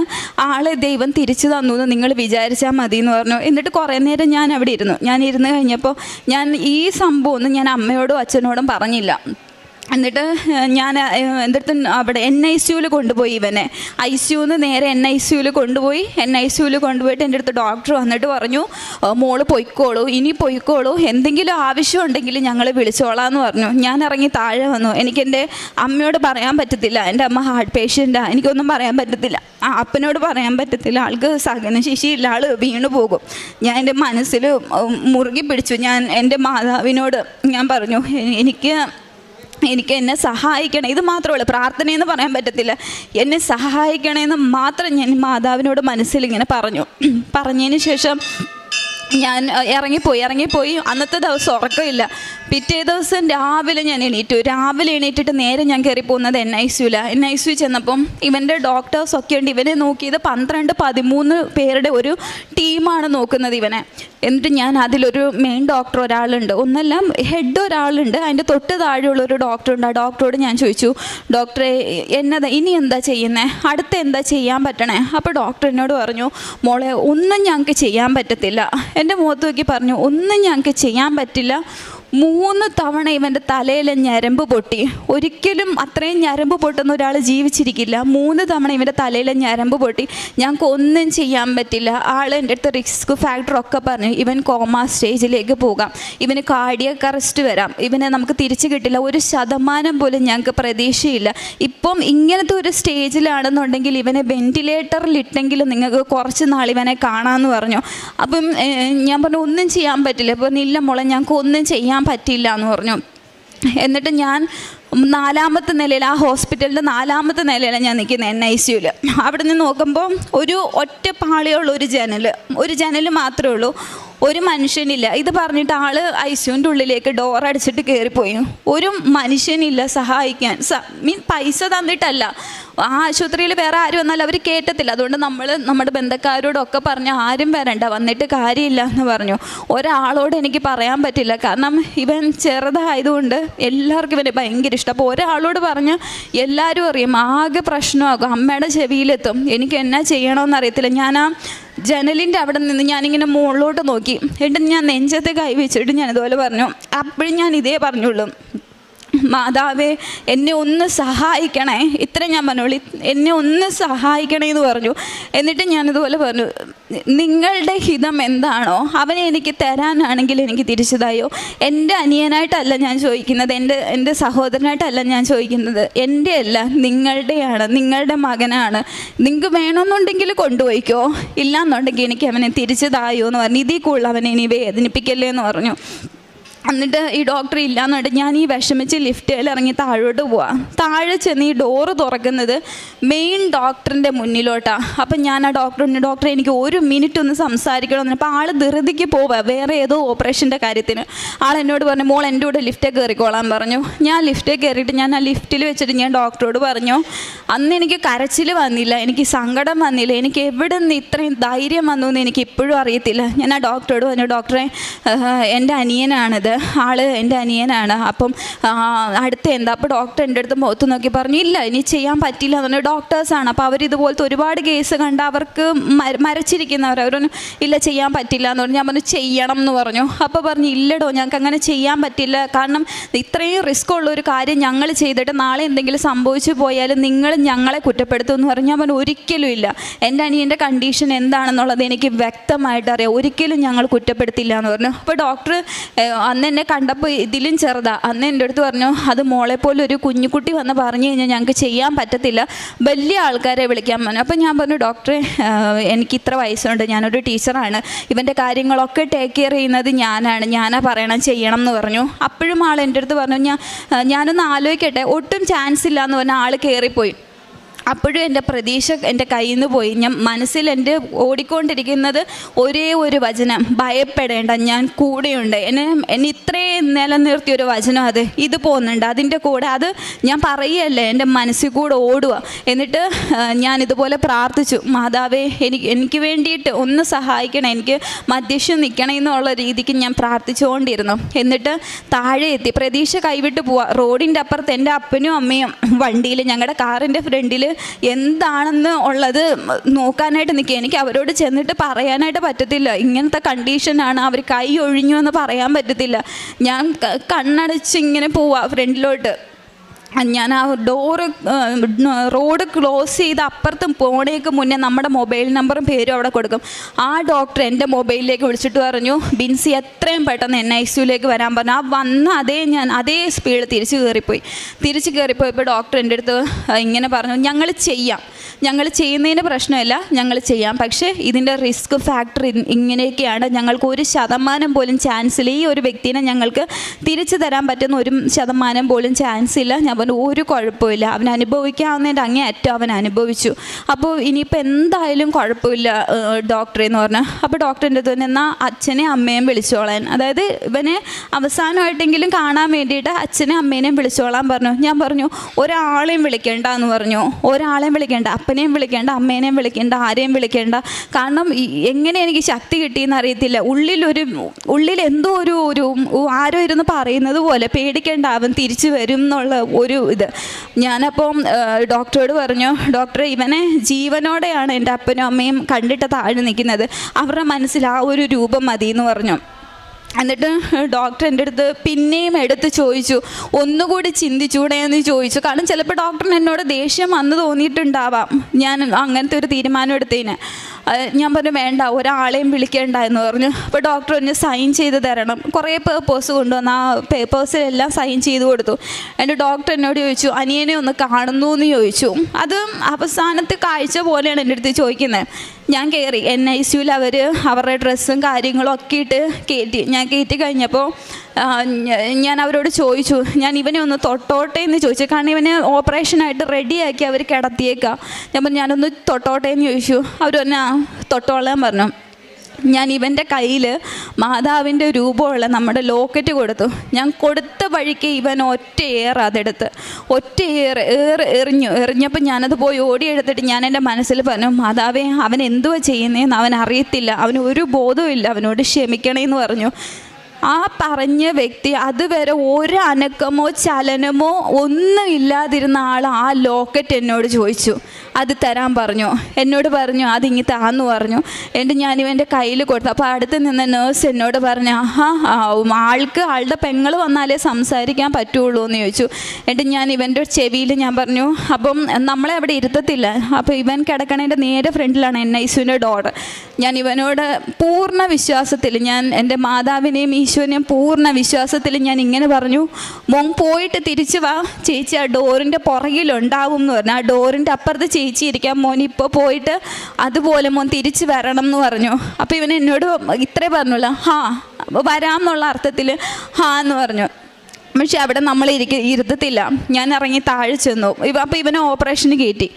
ആളെ ദൈവം തിരിച്ചു തന്നു എന്ന് നിങ്ങൾ വിചാരിച്ചാൽ മതി എന്ന് പറഞ്ഞു. എന്നിട്ട് കുറേ നേരം ഞാൻ അവിടെ ഇരുന്നു. ഇരുന്ന് കഴിഞ്ഞപ്പോൾ ഞാൻ ഈ സംഭവമൊന്നും ഞാൻ അമ്മയോടും അച്ഛനോടും പറഞ്ഞില്ല. എന്നിട്ട് ഞാൻ എൻ്റെ അടുത്ത് അവിടെ NICUവിൽ കൊണ്ടുപോയി ഇവനെ. ICUന്ന് നേരെ NICUവിൽ കൊണ്ടുപോയിട്ട് എൻ്റെ അടുത്ത് ഡോക്ടർ വന്നിട്ട് പറഞ്ഞു, മോള് പൊയ്ക്കോളൂ, ഇനി പൊയ്ക്കോളൂ, എന്തെങ്കിലും ആവശ്യമുണ്ടെങ്കിൽ ഞങ്ങൾ വിളിച്ചോളാമെന്ന് പറഞ്ഞു. ഞാൻ ഇറങ്ങി താഴെ വന്നു. എനിക്കെൻ്റെ അമ്മയോട് പറയാൻ പറ്റത്തില്ല, എൻ്റെ അമ്മ ഹാർട്ട് പേഷ്യൻ്റാണ്, എനിക്കൊന്നും പറയാൻ പറ്റത്തില്ല. അപ്പനോട് പറയാൻ പറ്റത്തില്ല, ആൾക്ക് സഹനശേഷിയില്ല, ആൾ വീണു പോകും. ഞാൻ എൻ്റെ മനസ്സിൽ മുറുകി പിടിച്ചു. ഞാൻ എൻ്റെ മാതാവിനോട് ഞാൻ പറഞ്ഞു, എനിക്ക് എന്നെ സഹായിക്കണം, ഇത് മാത്രമല്ല, പ്രാർത്ഥനയെന്ന് പറയാൻ പറ്റത്തില്ല, എന്നെ സഹായിക്കണമെന്ന് മാത്രം ഞാൻ മാതാവിനോട് മനസ്സിലിങ്ങനെ പറഞ്ഞതിന് ശേഷം ഞാൻ ഇറങ്ങിപ്പോയി. അന്നത്തെ ദിവസം ഉറക്കമില്ല. പിറ്റേ ദിവസം രാവിലെ ഞാൻ എണീറ്റിട്ട് നേരെ ഞാൻ കയറി പോകുന്നത് NICU ചെന്നപ്പം ഇവൻ്റെ ഡോക്ടേഴ്സൊക്കെ ഉണ്ട്. ഇവനെ നോക്കിയത് 12-13 പേരുടെ ഒരു ടീമാണ് നോക്കുന്നത് ഇവനെ. എന്നിട്ട് ഞാൻ അതിലൊരു മെയിൻ ഡോക്ടർ ഒരാളുണ്ട്, ഒന്നല്ല ഹെഡ് ഒരാളുണ്ട്, അതിൻ്റെ തൊട്ട് താഴെയുള്ളൊരു ഡോക്ടറുണ്ട്. ആ ഡോക്ടറോട് ഞാൻ ചോദിച്ചു, ഡോക്ടറെ ഇനി എന്താ ചെയ്യുന്നത്, അടുത്ത് എന്താ ചെയ്യാൻ പറ്റണേ? അപ്പോൾ ഡോക്ടർ എന്നോട് പറഞ്ഞു, മോളെ ഒന്നും ഞങ്ങൾക്ക് ചെയ്യാൻ പറ്റത്തില്ല. എൻ്റെ മുഖത്ത് നോക്കി പറഞ്ഞു, ഒന്നും ഞങ്ങൾക്ക് ചെയ്യാൻ പറ്റില്ല. 3 തവണ ഇവൻ്റെ തലയിലെ ഞരമ്പ് പൊട്ടി. ഒരിക്കലും അത്രയും ഞരമ്പ് പൊട്ടുന്ന ഒരാൾ ജീവിച്ചിരിക്കില്ല. 3 തവണ ഇവൻ്റെ തലയിലെ ഞരമ്പ് പൊട്ടി. ഞങ്ങൾക്ക് ഒന്നും ചെയ്യാൻ പറ്റില്ല. ആൾ എൻ്റെ അടുത്ത് റിസ്ക് ഫാക്ടറൊക്കെ പറഞ്ഞു, ഇവൻ കോമ സ്റ്റേജിലേക്ക് പോകാം, ഇവന് കാർഡിയക് അറസ്റ്റ് വരാം, ഇവനെ നമുക്ക് തിരിച്ചു കിട്ടില്ല, 1% പോലും ഞങ്ങൾക്ക് പ്രതീക്ഷയില്ല. ഇപ്പം ഇങ്ങനത്തെ ഒരു സ്റ്റേജിലാണെന്നുണ്ടെങ്കിൽ ഇവനെ വെൻറ്റിലേറ്ററിലിട്ടെങ്കിലും നിങ്ങൾക്ക് കുറച്ച് നാൾ ഇവനെ കാണാമെന്ന് പറഞ്ഞു. അപ്പം ഞാൻ പറഞ്ഞു, ഒന്നും ചെയ്യാൻ പറ്റില്ല. അപ്പോൾ ഇല്ല മോളെ, ഞങ്ങൾക്ക് ഒന്നും ചെയ്യാൻ പറ്റില്ല എന്ന് പറഞ്ഞു. എന്നിട്ട് ഞാൻ 4ാമത്തെ നിലയിൽ, ആ ഹോസ്പിറ്റലിൻ്റെ 4ാമത്തെ നിലയിലാണ് ഞാൻ നിൽക്കുന്നത് NICUവിൽ. അവിടെ നിന്ന് നോക്കുമ്പോൾ ഒരു ഒറ്റ പാളിയുള്ള ഒരു ജനൽ മാത്രമേ ഉള്ളൂ, ഒരു മനുഷ്യനില്ല. ഇത് പറഞ്ഞിട്ട് ആൾ ICUവിൻ്റെ ഉള്ളിലേക്ക് ഡോർ അടിച്ചിട്ട് കയറിപ്പോയി. ഒരു മനുഷ്യനില്ല സഹായിക്കാൻ. പൈസ തന്നിട്ടല്ല, ആ ആശുപത്രിയിൽ വേറെ ആരും വന്നാലും അവർ കേട്ടത്തില്ല. അതുകൊണ്ട് നമ്മൾ നമ്മുടെ ബന്ധക്കാരോടൊക്കെ പറഞ്ഞ് ആരും വരണ്ട, വന്നിട്ട് കാര്യമില്ല എന്ന് പറഞ്ഞു. ഒരാളോട് എനിക്ക് പറയാൻ പറ്റില്ല, കാരണം ഇവൻ ചെറുതായതുകൊണ്ട് എല്ലാവർക്കും ഇവനെ ഭയങ്കര ഇഷ്ടം. അപ്പോൾ ഒരാളോട് പറഞ്ഞ് എല്ലാവരും അറിയും, ആകെ പ്രശ്നമാകും, അമ്മയുടെ ചെവിയിലെത്തും. എനിക്ക് എന്നാ ചെയ്യണമെന്നറിയത്തില്ല. ഞാൻ ആ ജനലിൻ്റെ അവിടെ നിന്ന് ഞാനിങ്ങനെ മുകളിലോട്ട് നോക്കി. എന്നിട്ട് ഞാൻ നെഞ്ചത്തെ കൈ വെച്ചിട്ട് ഞാൻ ഇതുപോലെ പറഞ്ഞു. അപ്പോഴും ഞാൻ ഇതേ പറഞ്ഞുള്ളൂ, മാതാവേ എന്നെ ഒന്ന് സഹായിക്കണേ, ഇത്ര ഞാൻ പറഞ്ഞോളൂ, എന്നെ ഒന്ന് സഹായിക്കണേ എന്ന് പറഞ്ഞു. എന്നിട്ട് ഞാനിതുപോലെ പറഞ്ഞു, നിങ്ങളുടെ ഹിതം എന്താണോ അവനെ എനിക്ക് തരാനാണെങ്കിൽ എനിക്ക് തിരിച്ചതായോ. എൻ്റെ അനിയനായിട്ടല്ല ഞാൻ ചോദിക്കുന്നത്, എൻ്റെ സഹോദരനായിട്ടല്ല ഞാൻ ചോദിക്കുന്നത്, എൻ്റെ അല്ല, നിങ്ങളുടെയാണ്, നിങ്ങളുടെ മകനാണ്. നിങ്ങൾക്ക് വേണമെന്നുണ്ടെങ്കിൽ കൊണ്ടുപോയിക്കോ, ഇല്ലയെന്നുണ്ടെങ്കിൽ എനിക്ക് അവനെ തിരിച്ചതായോ എന്ന് പറഞ്ഞു. ഇതിൽ കൂടുതൽ അവനെ ഇനി വേദനിപ്പിക്കല്ലേ എന്ന് പറഞ്ഞു. എന്നിട്ട് ഈ ഡോക്ടർ ഇല്ലയെന്നുണ്ട് ഞാൻ ഈ വിഷമിച്ച് ലിഫ്റ്റിൽ ഇറങ്ങി താഴോട്ട് പോവാം. താഴെ ചെന്ന് ഈ ഡോറ് തുറക്കുന്നത് മെയിൻ ഡോക്ടറിൻ്റെ മുന്നിലോട്ടാണ്. അപ്പം ഞാൻ ആ ഡോക്ടറിന്, ഡോക്ടറെ എനിക്ക് 1 മിനിറ്റ് ഒന്ന് സംസാരിക്കണമെന്ന്. അപ്പോൾ ആൾ ധൃതിക്ക് പോവുക വേറെ ഏതോ ഓപ്പറേഷൻ്റെ കാര്യത്തിന്. ആൾ എന്നോട് പറഞ്ഞു, മോൾ എൻ്റെ കൂടെ ലിഫ്റ്റിൽ കയറിക്കോളാൻ പറഞ്ഞു. ഞാൻ ലിഫ്റ്റിൽ കയറിയിട്ട് ഞാൻ ആ ലിഫ്റ്റിൽ വെച്ചിട്ട് ഞാൻ ഡോക്ടറോട് പറഞ്ഞു, അന്ന് എനിക്ക് കരച്ചിൽ വന്നില്ല, എനിക്ക് സങ്കടം വന്നില്ല, എനിക്ക് എവിടെ നിന്ന് ഇത്രയും ധൈര്യം വന്നു എന്ന് എനിക്ക് ഇപ്പോഴും അറിയത്തില്ല. ഞാൻ ആ ഡോക്ടറോട് പറഞ്ഞു, ഡോക്ടറെ എൻ്റെ അനിയനാണിത്, ആള് എൻ്റെ അനിയനാണ്, അപ്പം അടുത്ത് എന്താ? അപ്പോൾ ഡോക്ടർ എൻ്റെ അടുത്ത് മുഖത്ത് നോക്കി പറഞ്ഞു, ഇല്ല ഇനി ചെയ്യാൻ പറ്റില്ല എന്ന് പറഞ്ഞു. ഡോക്ടേഴ്സാണ്, അപ്പോൾ അവരിതുപോലത്തെ ഒരുപാട് കേസ് കണ്ട് അവർക്ക് മരച്ചിരിക്കുന്നവർ, അവരൊന്നും ഇല്ല ചെയ്യാൻ പറ്റില്ല എന്ന് പറഞ്ഞു. ഞാൻ പറഞ്ഞു ചെയ്യണം എന്ന് പറഞ്ഞു. അപ്പോൾ പറഞ്ഞു, ഇല്ലടോ ഞങ്ങൾക്ക് അങ്ങനെ ചെയ്യാൻ പറ്റില്ല, കാരണം ഇത്രയും റിസ്ക് ഉള്ള ഒരു കാര്യം ഞങ്ങൾ ചെയ്തിട്ട് നാളെ എന്തെങ്കിലും സംഭവിച്ചു പോയാലും നിങ്ങൾ ഞങ്ങളെ കുറ്റപ്പെടുത്തും എന്ന് പറഞ്ഞു. ഞാൻ പറഞ്ഞു ഒരിക്കലും ഇല്ല, എൻ്റെ അനിയൻ്റെ കണ്ടീഷൻ എന്താണെന്നുള്ളത് എനിക്ക് വ്യക്തമായിട്ട് അറിയാം, ഒരിക്കലും ഞങ്ങൾ കുറ്റപ്പെടുത്തില്ല എന്ന് പറഞ്ഞു. അപ്പോൾ ഡോക്ടർ അന്ന് എന്നെ കണ്ടപ്പോൾ ഇതിലും ചെറുതാ, അന്ന് എൻ്റെ അടുത്ത് പറഞ്ഞു, അത് മോളെപ്പോലെ ഒരു കുഞ്ഞുകുട്ടി വന്ന് പറഞ്ഞു കഴിഞ്ഞാൽ ഞങ്ങൾക്ക് ചെയ്യാൻ പറ്റത്തില്ല, വലിയ ആൾക്കാരെ വിളിക്കാൻ പറഞ്ഞു. അപ്പോൾ ഞാൻ പറഞ്ഞു, ഡോക്ടറെ എനിക്ക് ഇത്ര വയസ്സുണ്ട്, ഞാനൊരു ടീച്ചറാണ്, ഇവൻ്റെ കാര്യങ്ങളൊക്കെ ടേക്ക് കെയർ ചെയ്യുന്നത് ഞാനാ പറയണം ചെയ്യണം എന്ന് പറഞ്ഞു. അപ്പോഴും ആൾ എൻ്റെ അടുത്ത് പറഞ്ഞു, ഞാനൊന്ന് ആലോചിക്കട്ടെ, ഒട്ടും ചാൻസ് ഇല്ല എന്ന് പറഞ്ഞാൽ ആൾ കയറിപ്പോയി. അപ്പോഴും എൻ്റെ പ്രതീക്ഷ എൻ്റെ കയ്യിൽ നിന്ന് പോയി. ഞാൻ മനസ്സിൽ എൻ്റെ ഓടിക്കൊണ്ടിരിക്കുന്നത് ഒരേ ഒരു വചനം, ഭയപ്പെടേണ്ട ഞാൻ കൂടെയുണ്ട്. എന്നെ ഇത്രയും നിലനിർത്തിയൊരു വചനം, ഇത് പോകുന്നുണ്ട് അതിൻ്റെ കൂടെ, അത് ഞാൻ പറയുകയല്ലേ, എൻ്റെ മനസ്സിൽ കൂടെ ഓടുക. എന്നിട്ട് ഞാനിതുപോലെ പ്രാർത്ഥിച്ചു, മാതാവേ എനിക്ക് വേണ്ടിയിട്ട് ഒന്ന് സഹായിക്കണം, എനിക്ക് മധ്യസ്ഥം നിൽക്കണം എന്നുള്ള രീതിക്ക് ഞാൻ പ്രാർത്ഥിച്ചുകൊണ്ടിരുന്നു. എന്നിട്ട് താഴെ എത്തി, പ്രതീക്ഷ കൈവിട്ട് പോവുക. റോഡിൻ്റെ അപ്പുറത്ത് എൻ്റെ അപ്പനും അമ്മയും വണ്ടിയിൽ, ഞങ്ങളുടെ കാറിൻ്റെ ഫ്രണ്ടിൽ എന്താണെന്ന് ഉള്ളത് നോക്കാനായിട്ട് നിൽക്കുക. എനിക്ക് അവരോട് ചെന്നിട്ട് പറയാനായിട്ട് പറ്റത്തില്ല, ഇങ്ങനത്തെ കണ്ടീഷനാണ്, അവർ കൈ ഒഴിഞ്ഞു എന്ന് പറയാൻ പറ്റത്തില്ല. ഞാൻ കണ്ണടച്ച് ഇങ്ങനെ പോവാ ഫ്രണ്ടിലോട്ട്. ഞാൻ ആ റോഡ് ക്ലോസ് ചെയ്ത് അപ്പുറത്തും പോണേക്ക് മുന്നേ നമ്മുടെ മൊബൈൽ നമ്പറും പേരും അവിടെ കൊടുക്കും. ആ ഡോക്ടർ എൻ്റെ മൊബൈലിലേക്ക് വിളിച്ചിട്ട് പറഞ്ഞു, ബിൻസി എത്രയും പെട്ടെന്ന് NICUലേക്ക് വരാൻ പറഞ്ഞു. ആ വന്ന അതേ സ്പീഡ് തിരിച്ച് കയറിപ്പോയപ്പോൾ ഡോക്ടർ എൻ്റെ അടുത്ത് ഇങ്ങനെ പറഞ്ഞു, ഞങ്ങൾ ചെയ്യുന്നതിന് പ്രശ്നമില്ല, ഞങ്ങൾ ചെയ്യാം, പക്ഷേ ഇതിൻ്റെ റിസ്ക് ഫാക്ടർ ഇങ്ങനെയൊക്കെയാണ്, ഞങ്ങൾക്ക് 1% പോലും ചാൻസ് ഇല്ല, ഈ ഒരു വ്യക്തിനെ ഞങ്ങൾക്ക് തിരിച്ചു തരാൻ പറ്റുന്ന 1% പോലും ചാൻസ് ഇല്ല. ഞാൻ പറഞ്ഞു ഒരു കുഴപ്പമില്ല, അവൻ അനുഭവിക്കാവുന്നതിൻ്റെ അങ്ങേയറ്റം അവൻ അനുഭവിച്ചു, അപ്പോൾ ഇനിയിപ്പോൾ എന്തായാലും കുഴപ്പമില്ല ഡോക്ടറെ എന്ന് പറഞ്ഞു. അപ്പോൾ ഡോക്ടറിൻ്റെ അടുത്ത് തന്നെ എന്നാൽ അച്ഛനെ അമ്മയും വിളിച്ചോളാൻ, അതായത് ഇവനെ അവസാനമായിട്ടെങ്കിലും കാണാൻ വേണ്ടിയിട്ട് അച്ഛനെ അമ്മേനെയും വിളിച്ചോളാൻ പറഞ്ഞു. ഞാൻ പറഞ്ഞു ഒരാളെയും വിളിക്കേണ്ട എന്ന് പറഞ്ഞു, ഒരാളെയും വിളിക്കേണ്ട, അപ്പനെയും വിളിക്കേണ്ട, അമ്മേനെയും വിളിക്കേണ്ട, ആരെയും വിളിക്കേണ്ട, കാരണം എങ്ങനെ എനിക്ക് ശക്തി കിട്ടിയെന്ന് അറിയത്തില്ല. ഉള്ളിൽ എന്തോ ഒരു ആരോ ഇരുന്ന് പറയുന്നത് പോലെ, പേടിക്കേണ്ട അവൻ തിരിച്ചു വരും എന്നുള്ള ഒരു ഇത്. ഞാനപ്പം ഡോക്ടറോട് പറഞ്ഞു, ഡോക്ടറെ ഇവനെ ജീവനോടെയാണ് എൻ്റെ അപ്പനും അമ്മയും കണ്ടിട്ട് താഴെ നിൽക്കുന്നത്, അവരുടെ മനസ്സിൽ ആ ഒരു രൂപം മതി എന്ന് പറഞ്ഞു. എന്നിട്ട് ഡോക്ടർ എൻ്റെ അടുത്ത് പിന്നെയും എടുത്ത് ചോദിച്ചു, ഒന്നുകൂടി ചിന്തിച്ചൂടെ എന്ന് ചോദിച്ചു. കാരണം ചിലപ്പോൾ ഡോക്ടറിന് എന്നോട് ദേഷ്യം വന്ന് തോന്നിയിട്ടുണ്ടാവാം ഞാൻ അങ്ങനത്തെ ഒരു തീരുമാനം എടുത്തതിന്. ഞാൻ പറഞ്ഞു വേണ്ട, ഒരാളെയും വിളിക്കേണ്ട എന്ന് പറഞ്ഞു. അപ്പോൾ ഡോക്ടർ ഒന്ന് സൈൻ ചെയ്ത് തരണം, കുറേ പേപ്പേഴ്സ് കൊണ്ടുവന്ന് ആ പേപ്പേഴ്സിലെല്ലാം സൈൻ ചെയ്ത് കൊടുത്തു. എൻ്റെ ഡോക്ടർ എന്നോട് ചോദിച്ചു, അനിയനെ ഒന്ന് കാണുന്നു എന്ന് ചോദിച്ചു. അത് അവസാനത്തെ കാഴ്ച പോലെയാണ് എൻ്റെ അടുത്ത് ചോദിക്കുന്നത്. ഞാൻ കയറി NICUവിൽ അവരുടെ ഡ്രസ്സും കാര്യങ്ങളും ഒക്കെ ഇട്ട് ഞാൻ കയറ്റി കഴിഞ്ഞപ്പോൾ ഞാൻ അവരോട് ചോദിച്ചു, ഞാൻ ഇവനെ ഒന്ന് തൊട്ടോട്ടെ എന്ന് ചോദിച്ചു. കാരണം ഇവനെ ഓപ്പറേഷനായിട്ട് റെഡിയാക്കി അവർ കിടത്തിയേക്കാം. ഞാനൊന്ന് തൊട്ടോട്ടെ എന്ന് ചോദിച്ചു. അവർ തന്നെ തൊട്ടോളാൻ പറഞ്ഞു. ഞാൻ ഇവൻ്റെ കയ്യിൽ മാതാവിൻ്റെ രൂപമുള്ള നമ്മുടെ ലോക്കറ്റ് കൊടുത്തു. ഞാൻ കൊടുത്ത വഴിക്ക് ഇവൻ അതെടുത്ത് എറിഞ്ഞപ്പോൾ ഞാനത് പോയി ഓടിയെടുത്തിട്ട് ഞാൻ എൻ്റെ മനസ്സിൽ പറഞ്ഞു, മാതാവേ അവൻ എന്തുവാ ചെയ്യുന്നതെന്ന് അവൻ അറിയത്തില്ല, അവന് ഒരു ബോധവും ഇല്ല, അവനോട് ക്ഷമിക്കണേന്ന് പറഞ്ഞു. ആ പറഞ്ഞ വ്യക്തി അതുവരെ ഒരു അനക്കമോ ചലനമോ ഒന്നും ഇല്ലാതിരുന്ന ആൾ ആ ലോക്കറ്റ് എന്നോട് ചോദിച്ചു, അത് തരാൻ പറഞ്ഞു. എന്നോട് പറഞ്ഞു അതിങ്ങി താന്ന് പറഞ്ഞു. എന്നിട്ട് ഞാനിവൻ്റെ കയ്യിൽ കൊടുത്തു. അപ്പോൾ അടുത്ത് നിന്ന നേഴ്സ് എന്നോട് പറഞ്ഞു, ആളുടെ പെങ്ങൾ വന്നാലേ സംസാരിക്കാൻ പറ്റുള്ളൂ എന്ന് ചോദിച്ചു. എന്നിട്ട് ഞാൻ ഇവൻ്റെ ചെവിയിൽ ഞാൻ പറഞ്ഞു, അപ്പം നമ്മളെ അവിടെ ഇരുത്തത്തില്ല. അപ്പോൾ ഇവൻ കിടക്കണേൻ്റെ നേരെ ഫ്രണ്ടിലാണ് NICUവിൻ്റെ ഡോർ. ഞാൻ ഇവനോട് പൂർണ്ണ വിശ്വാസത്തിൽ, ഞാൻ എൻ്റെ മാതാവിനെയും ഈശോനെയും പൂർണ്ണ വിശ്വാസത്തിൽ ഞാൻ ഇങ്ങനെ പറഞ്ഞു, മോൻ പോയിട്ട് തിരിച്ചു വാ, ചേച്ചി ആ ഡോറിൻ്റെ പുറകിലുണ്ടാവും എന്ന് പറഞ്ഞു. ആ ഡോറിൻ്റെ അപ്പുറത്ത് ചേച്ചി ഇരിക്കാം, മോൻ ഇപ്പോൾ പോയിട്ട് അതുപോലെ മോൻ തിരിച്ചു വരണം എന്ന് പറഞ്ഞു. അപ്പോൾ ഇവൻ എന്നോട് ഇത്രേ പറഞ്ഞുള്ള വരാം എന്നുള്ള അർത്ഥത്തിൽ എന്ന് പറഞ്ഞു. പക്ഷെ അവിടെ നമ്മൾ ഇരുത്തത്തില്ല. ഞാൻ ഇറങ്ങി താഴെ ചെന്നു. അപ്പോൾ ഇവനെ ഓപ്പറേഷന് കയറ്റി.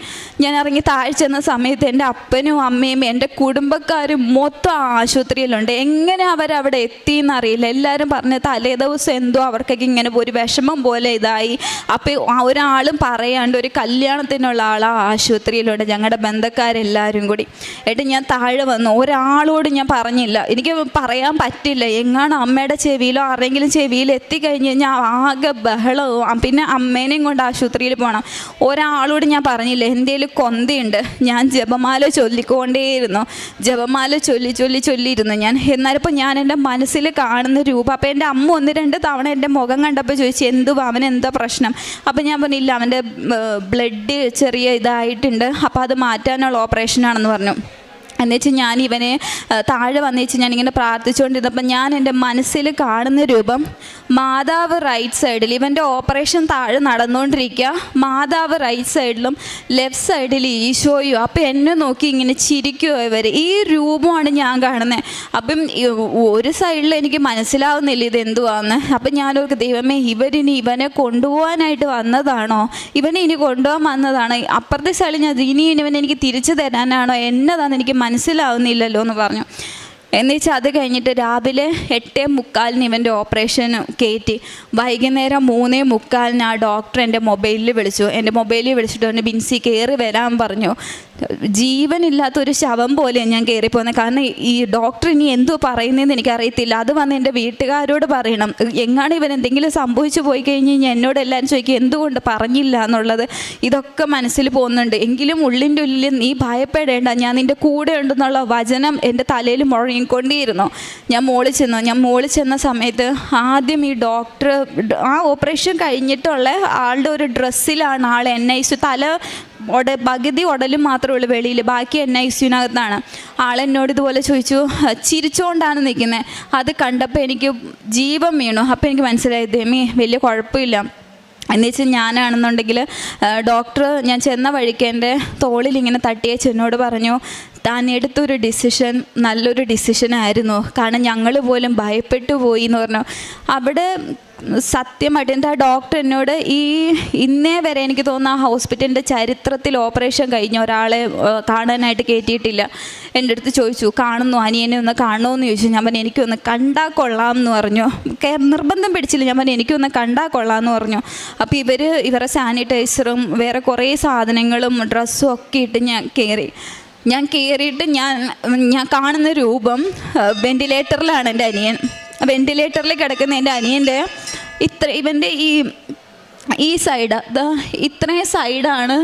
ഞാൻ ഇറങ്ങി താഴെ ചെന്ന സമയത്ത് എൻ്റെ അപ്പനും അമ്മയും എൻ്റെ കുടുംബക്കാരും മൊത്തം ആശുപത്രിയിലുണ്ട്. എങ്ങനെ അവരവിടെ എത്തിയെന്നറിയില്ല. എല്ലാവരും പറഞ്ഞ തലേ ദിവസം എന്തോ അവർക്കൊക്കെ ഇങ്ങനെ ഒരു വിഷമം പോലെ ഇതായി. അപ്പോൾ ഒരാളും പറയാണ്ട് ഒരു കല്യാണത്തിനുള്ള ആളാ ആശുപത്രിയിലുണ്ട്, ഞങ്ങളുടെ ബന്ധക്കാരെല്ലാവരും കൂടി. എന്നിട്ട് ഞാൻ താഴെ വന്നു. ഒരാളോട് ഞാൻ പറഞ്ഞില്ല, എനിക്ക് പറയാൻ പറ്റില്ല. എങ്ങാണ് അമ്മയുടെ ചെവിയിലോ ആരെങ്കിലും ചെവിയിൽ എത്തിക്കഴിഞ്ഞ് കഴിഞ്ഞാൽ ആകെ ബഹളവും. പിന്നെ അമ്മേനെയും കൊണ്ട് ആശുപത്രിയിൽ പോകണം. ഒരാളോട് ഞാൻ പറഞ്ഞില്ല. എന്തേലും കൊന്തയുണ്ട്. ഞാൻ ജപമാല ചൊല്ലിക്കൊണ്ടേയിരുന്നു. ജപമാല ചൊല്ലിയിരുന്നു ഞാൻ. എന്നാലിപ്പോൾ ഞാൻ എൻ്റെ മനസ്സിൽ കാണുന്ന രൂപം. അപ്പോൾ എൻ്റെ അമ്മ 1-2 തവണ എൻ്റെ മുഖം കണ്ടപ്പോൾ ചോദിച്ചു, അവനെന്താ പ്രശ്നം? അപ്പോൾ ഞാൻ പറഞ്ഞില്ല, അവൻ്റെ ബ്ലഡ് ചെറിയ ഇതായിട്ടുണ്ട്, അപ്പോൾ അത് മാറ്റാനുള്ള ഓപ്പറേഷനാണെന്ന് പറഞ്ഞു. എന്നുവെച്ചാൽ ഞാൻ ഇവനെ താഴെ വന്നേച്ച് ഞാനിങ്ങനെ പ്രാർത്ഥിച്ചുകൊണ്ടിരുന്നപ്പോൾ ഞാൻ എൻ്റെ മനസ്സിൽ കാണുന്ന രൂപം, മാതാവ് റൈറ്റ് സൈഡിൽ, ഇവൻ്റെ ഓപ്പറേഷൻ താഴെ നടന്നുകൊണ്ടിരിക്കുക, മാതാവ് റൈറ്റ് സൈഡിലും ലെഫ്റ്റ് സൈഡിൽ ഈശോയും. അപ്പോൾ എന്നെ നോക്കി ഇങ്ങനെ ചിരിക്കുമോ ഇവർ. ഈ രൂപമാണ് ഞാൻ കാണുന്നത്. അപ്പം ഒരു സൈഡിൽ എനിക്ക് മനസ്സിലാവുന്നില്ല ഇതെന്തുവാന്ന്. അപ്പം ഞാനൊരു ദൈവമേ, ഇവനെ കൊണ്ടുപോകാനായിട്ട് വന്നതാണോ? ഇവനെ ഇനി കൊണ്ടുപോകാൻ വന്നതാണോ? അപ്പുറത്തെ സൈഡിൽ ഞാൻ ഇവനെ എനിക്ക് തിരിച്ചു തരാനാണോ? എന്നതാണെന്ന് എനിക്ക് മനസ്സിലാവുന്നില്ലല്ലോ എന്ന് പറഞ്ഞു. എന്നുവെച്ചാൽ അത് കഴിഞ്ഞിട്ട് രാവിലെ 8:45 ഇവൻ്റെ ഓപ്പറേഷൻ കയറ്റി. വൈകുന്നേരം 3:45 ആ ഡോക്ടർ എൻ്റെ മൊബൈലിൽ വിളിച്ചു. എൻ്റെ മൊബൈലിൽ വിളിച്ചിട്ട് പറഞ്ഞു, ബിൻസി കയറി വരാൻ പറഞ്ഞു. ജീവനില്ലാത്തൊരു ശവം പോലെയാണ് ഞാൻ കയറിപ്പോകുന്നത്. കാരണം ഈ ഡോക്ടർ ഇനി എന്തോ പറയുന്നതെന്ന് എനിക്കറിയത്തില്ല. അത് വന്ന് എൻ്റെ വീട്ടുകാരോട് പറയണം. എങ്ങാണ് ഇവൻ എന്തെങ്കിലും സംഭവിച്ചു പോയി കഴിഞ്ഞ് കഴിഞ്ഞാൽ എന്നോട് എല്ലാവരും ചോദിക്കും എന്തുകൊണ്ട് പറഞ്ഞില്ല എന്നുള്ളത്. ഇതൊക്കെ മനസ്സിൽ പോകുന്നുണ്ട്. എങ്കിലും ഉള്ളിൻ്റെ ഉള്ളിൽ നീ ഭയപ്പെടേണ്ട, ഞാൻ നിൻ്റെ കൂടെ ഉണ്ടെന്നുള്ള വചനം എൻ്റെ തലയിൽ മുഴങ്ങിക്കൊണ്ടേയിരുന്നു. ഞാൻ മോളിൽ ചെന്ന സമയത്ത് ആദ്യം ഈ ഡോക്ടർ ആ ഓപ്പറേഷൻ കഴിഞ്ഞിട്ടുള്ള ആളുടെ ഒരു ഡ്രസ്സിലാണ് ആൾ NICU, തല പകുതി ഉടലും മാത്രമേ ഉള്ളൂ വെളിയിൽ, ബാക്കി NICUവിനകത്താണ്. ആളെന്നോട് ഇതുപോലെ ചോദിച്ചു, ചിരിച്ചുകൊണ്ടാണ് നിൽക്കുന്നത്. അത് കണ്ടപ്പോൾ എനിക്ക് ജീവൻ വീണു. അപ്പോൾ എനിക്ക് മനസ്സിലായി ദൈവമേ വലിയ കുഴപ്പമില്ല. എന്നുവെച്ചാൽ ഞാനാണെന്നുണ്ടെങ്കിൽ ഡോക്ടർ ഞാൻ ചെന്ന വഴിക്ക് എൻ്റെ തോളിൽ ഇങ്ങനെ തട്ടിയേച്ച് എന്നോട് പറഞ്ഞു, താൻ എടുത്തൊരു ഡിസിഷൻ നല്ലൊരു ഡിസിഷനായിരുന്നു, കാരണം ഞങ്ങൾ പോലും ഭയപ്പെട്ടു പോയി എന്ന് പറഞ്ഞു. അവിടെ സത്യമായിട്ട് എൻ്റെ ആ ഡോക്ടർ എന്നോട് ഇന്നേ വരെ എനിക്ക് തോന്നുന്നു ആ ഹോസ്പിറ്റലിൻ്റെ ചരിത്രത്തിൽ ഓപ്പറേഷൻ കഴിഞ്ഞ ഒരാളെ കാണാനായിട്ട് കയറ്റിയിട്ടില്ല. എൻ്റെ അടുത്ത് ചോദിച്ചു, അനിയനെ ഒന്ന് കാണുമോയെന്ന് ചോദിച്ചു. ഞാൻ പറഞ്ഞു എനിക്കൊന്ന് കണ്ടാൽ കൊള്ളാം എന്ന് പറഞ്ഞു. നിർബന്ധം പിടിച്ചില്ല. ഞാൻ പറഞ്ഞു എനിക്കൊന്ന് കണ്ടാൽ കൊള്ളാം എന്ന് പറഞ്ഞു. അപ്പോൾ ഇവരെ സാനിറ്റൈസറും വേറെ കുറേ സാധനങ്ങളും ഡ്രസ്സും ഒക്കെ ഇട്ട് ഞാൻ കയറിയിട്ട് ഞാൻ കാണുന്ന രൂപം വെൻറ്റിലേറ്ററിലാണ് എൻ്റെ അനിയൻ. വെൻറ്റിലേറ്ററിൽ കിടക്കുന്ന എൻ്റെ അനിയൻ്റെ ഇവൻ്റെ ഈ സൈഡ് ഇത്രയും സൈഡാണ്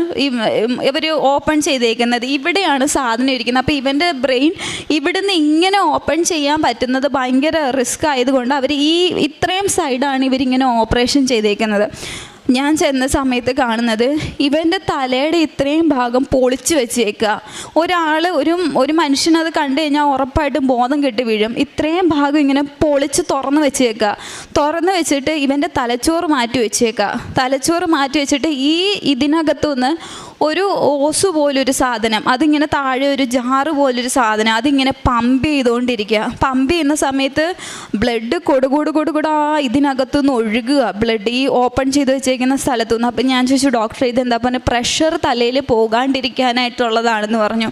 ഇവർ ഓപ്പൺ ചെയ്തേക്കുന്നത്. ഇവിടെയാണ് സാധനം ഇരിക്കുന്നത്. അപ്പോൾ ഇവൻ്റെ ബ്രെയിൻ ഇവിടുന്ന് ഇങ്ങനെ ഓപ്പൺ ചെയ്യാൻ പറ്റുന്നത് ഭയങ്കര റിസ്ക് ആയതുകൊണ്ട് അവർ ഇത്രയും സൈഡാണ് ഇവരിങ്ങനെ ഓപ്പറേഷൻ ചെയ്തേക്കുന്നത്. ഞാൻ ചെന്ന സമയത്ത് കാണുന്നത് ഇവൻ്റെ തലയുടെ ഇത്രയും ഭാഗം പൊളിച്ച് വെച്ചേക്കുക. ഒരു മനുഷ്യനത് കണ്ടു കഴിഞ്ഞാൽ ഉറപ്പായിട്ടും ബോധം കെട്ട് വീഴും. ഇത്രയും ഭാഗം ഇങ്ങനെ പൊളിച്ച് തുറന്ന് വെച്ചിട്ട് ഇവൻ്റെ തലച്ചോറ് മാറ്റി വെച്ചിട്ട് ഇതിനകത്തുനിന്ന് ഒരു ഓസ് പോലൊരു സാധനം, അതിങ്ങനെ താഴെ ഒരു ജാറ് പോലൊരു സാധനം, അതിങ്ങനെ പമ്പ് ചെയ്തുകൊണ്ടിരിക്കുക. പമ്പ് ചെയ്യുന്ന സമയത്ത് ബ്ലഡ് കൊടുകൂടാ ഇതിനകത്തുനിന്ന് ഒഴുകുക, ബ്ലഡ് ഈ ഓപ്പൺ ചെയ്ത് വെച്ചേക്കുന്ന സ്ഥലത്തുനിന്ന്. അപ്പം ഞാൻ ചോദിച്ചു, ഡോക്ടർ ഇതെന്താ പറഞ്ഞു? പ്രഷർ തലയിൽ പോകാണ്ടിരിക്കാനായിട്ടുള്ളതാണെന്ന് പറഞ്ഞു.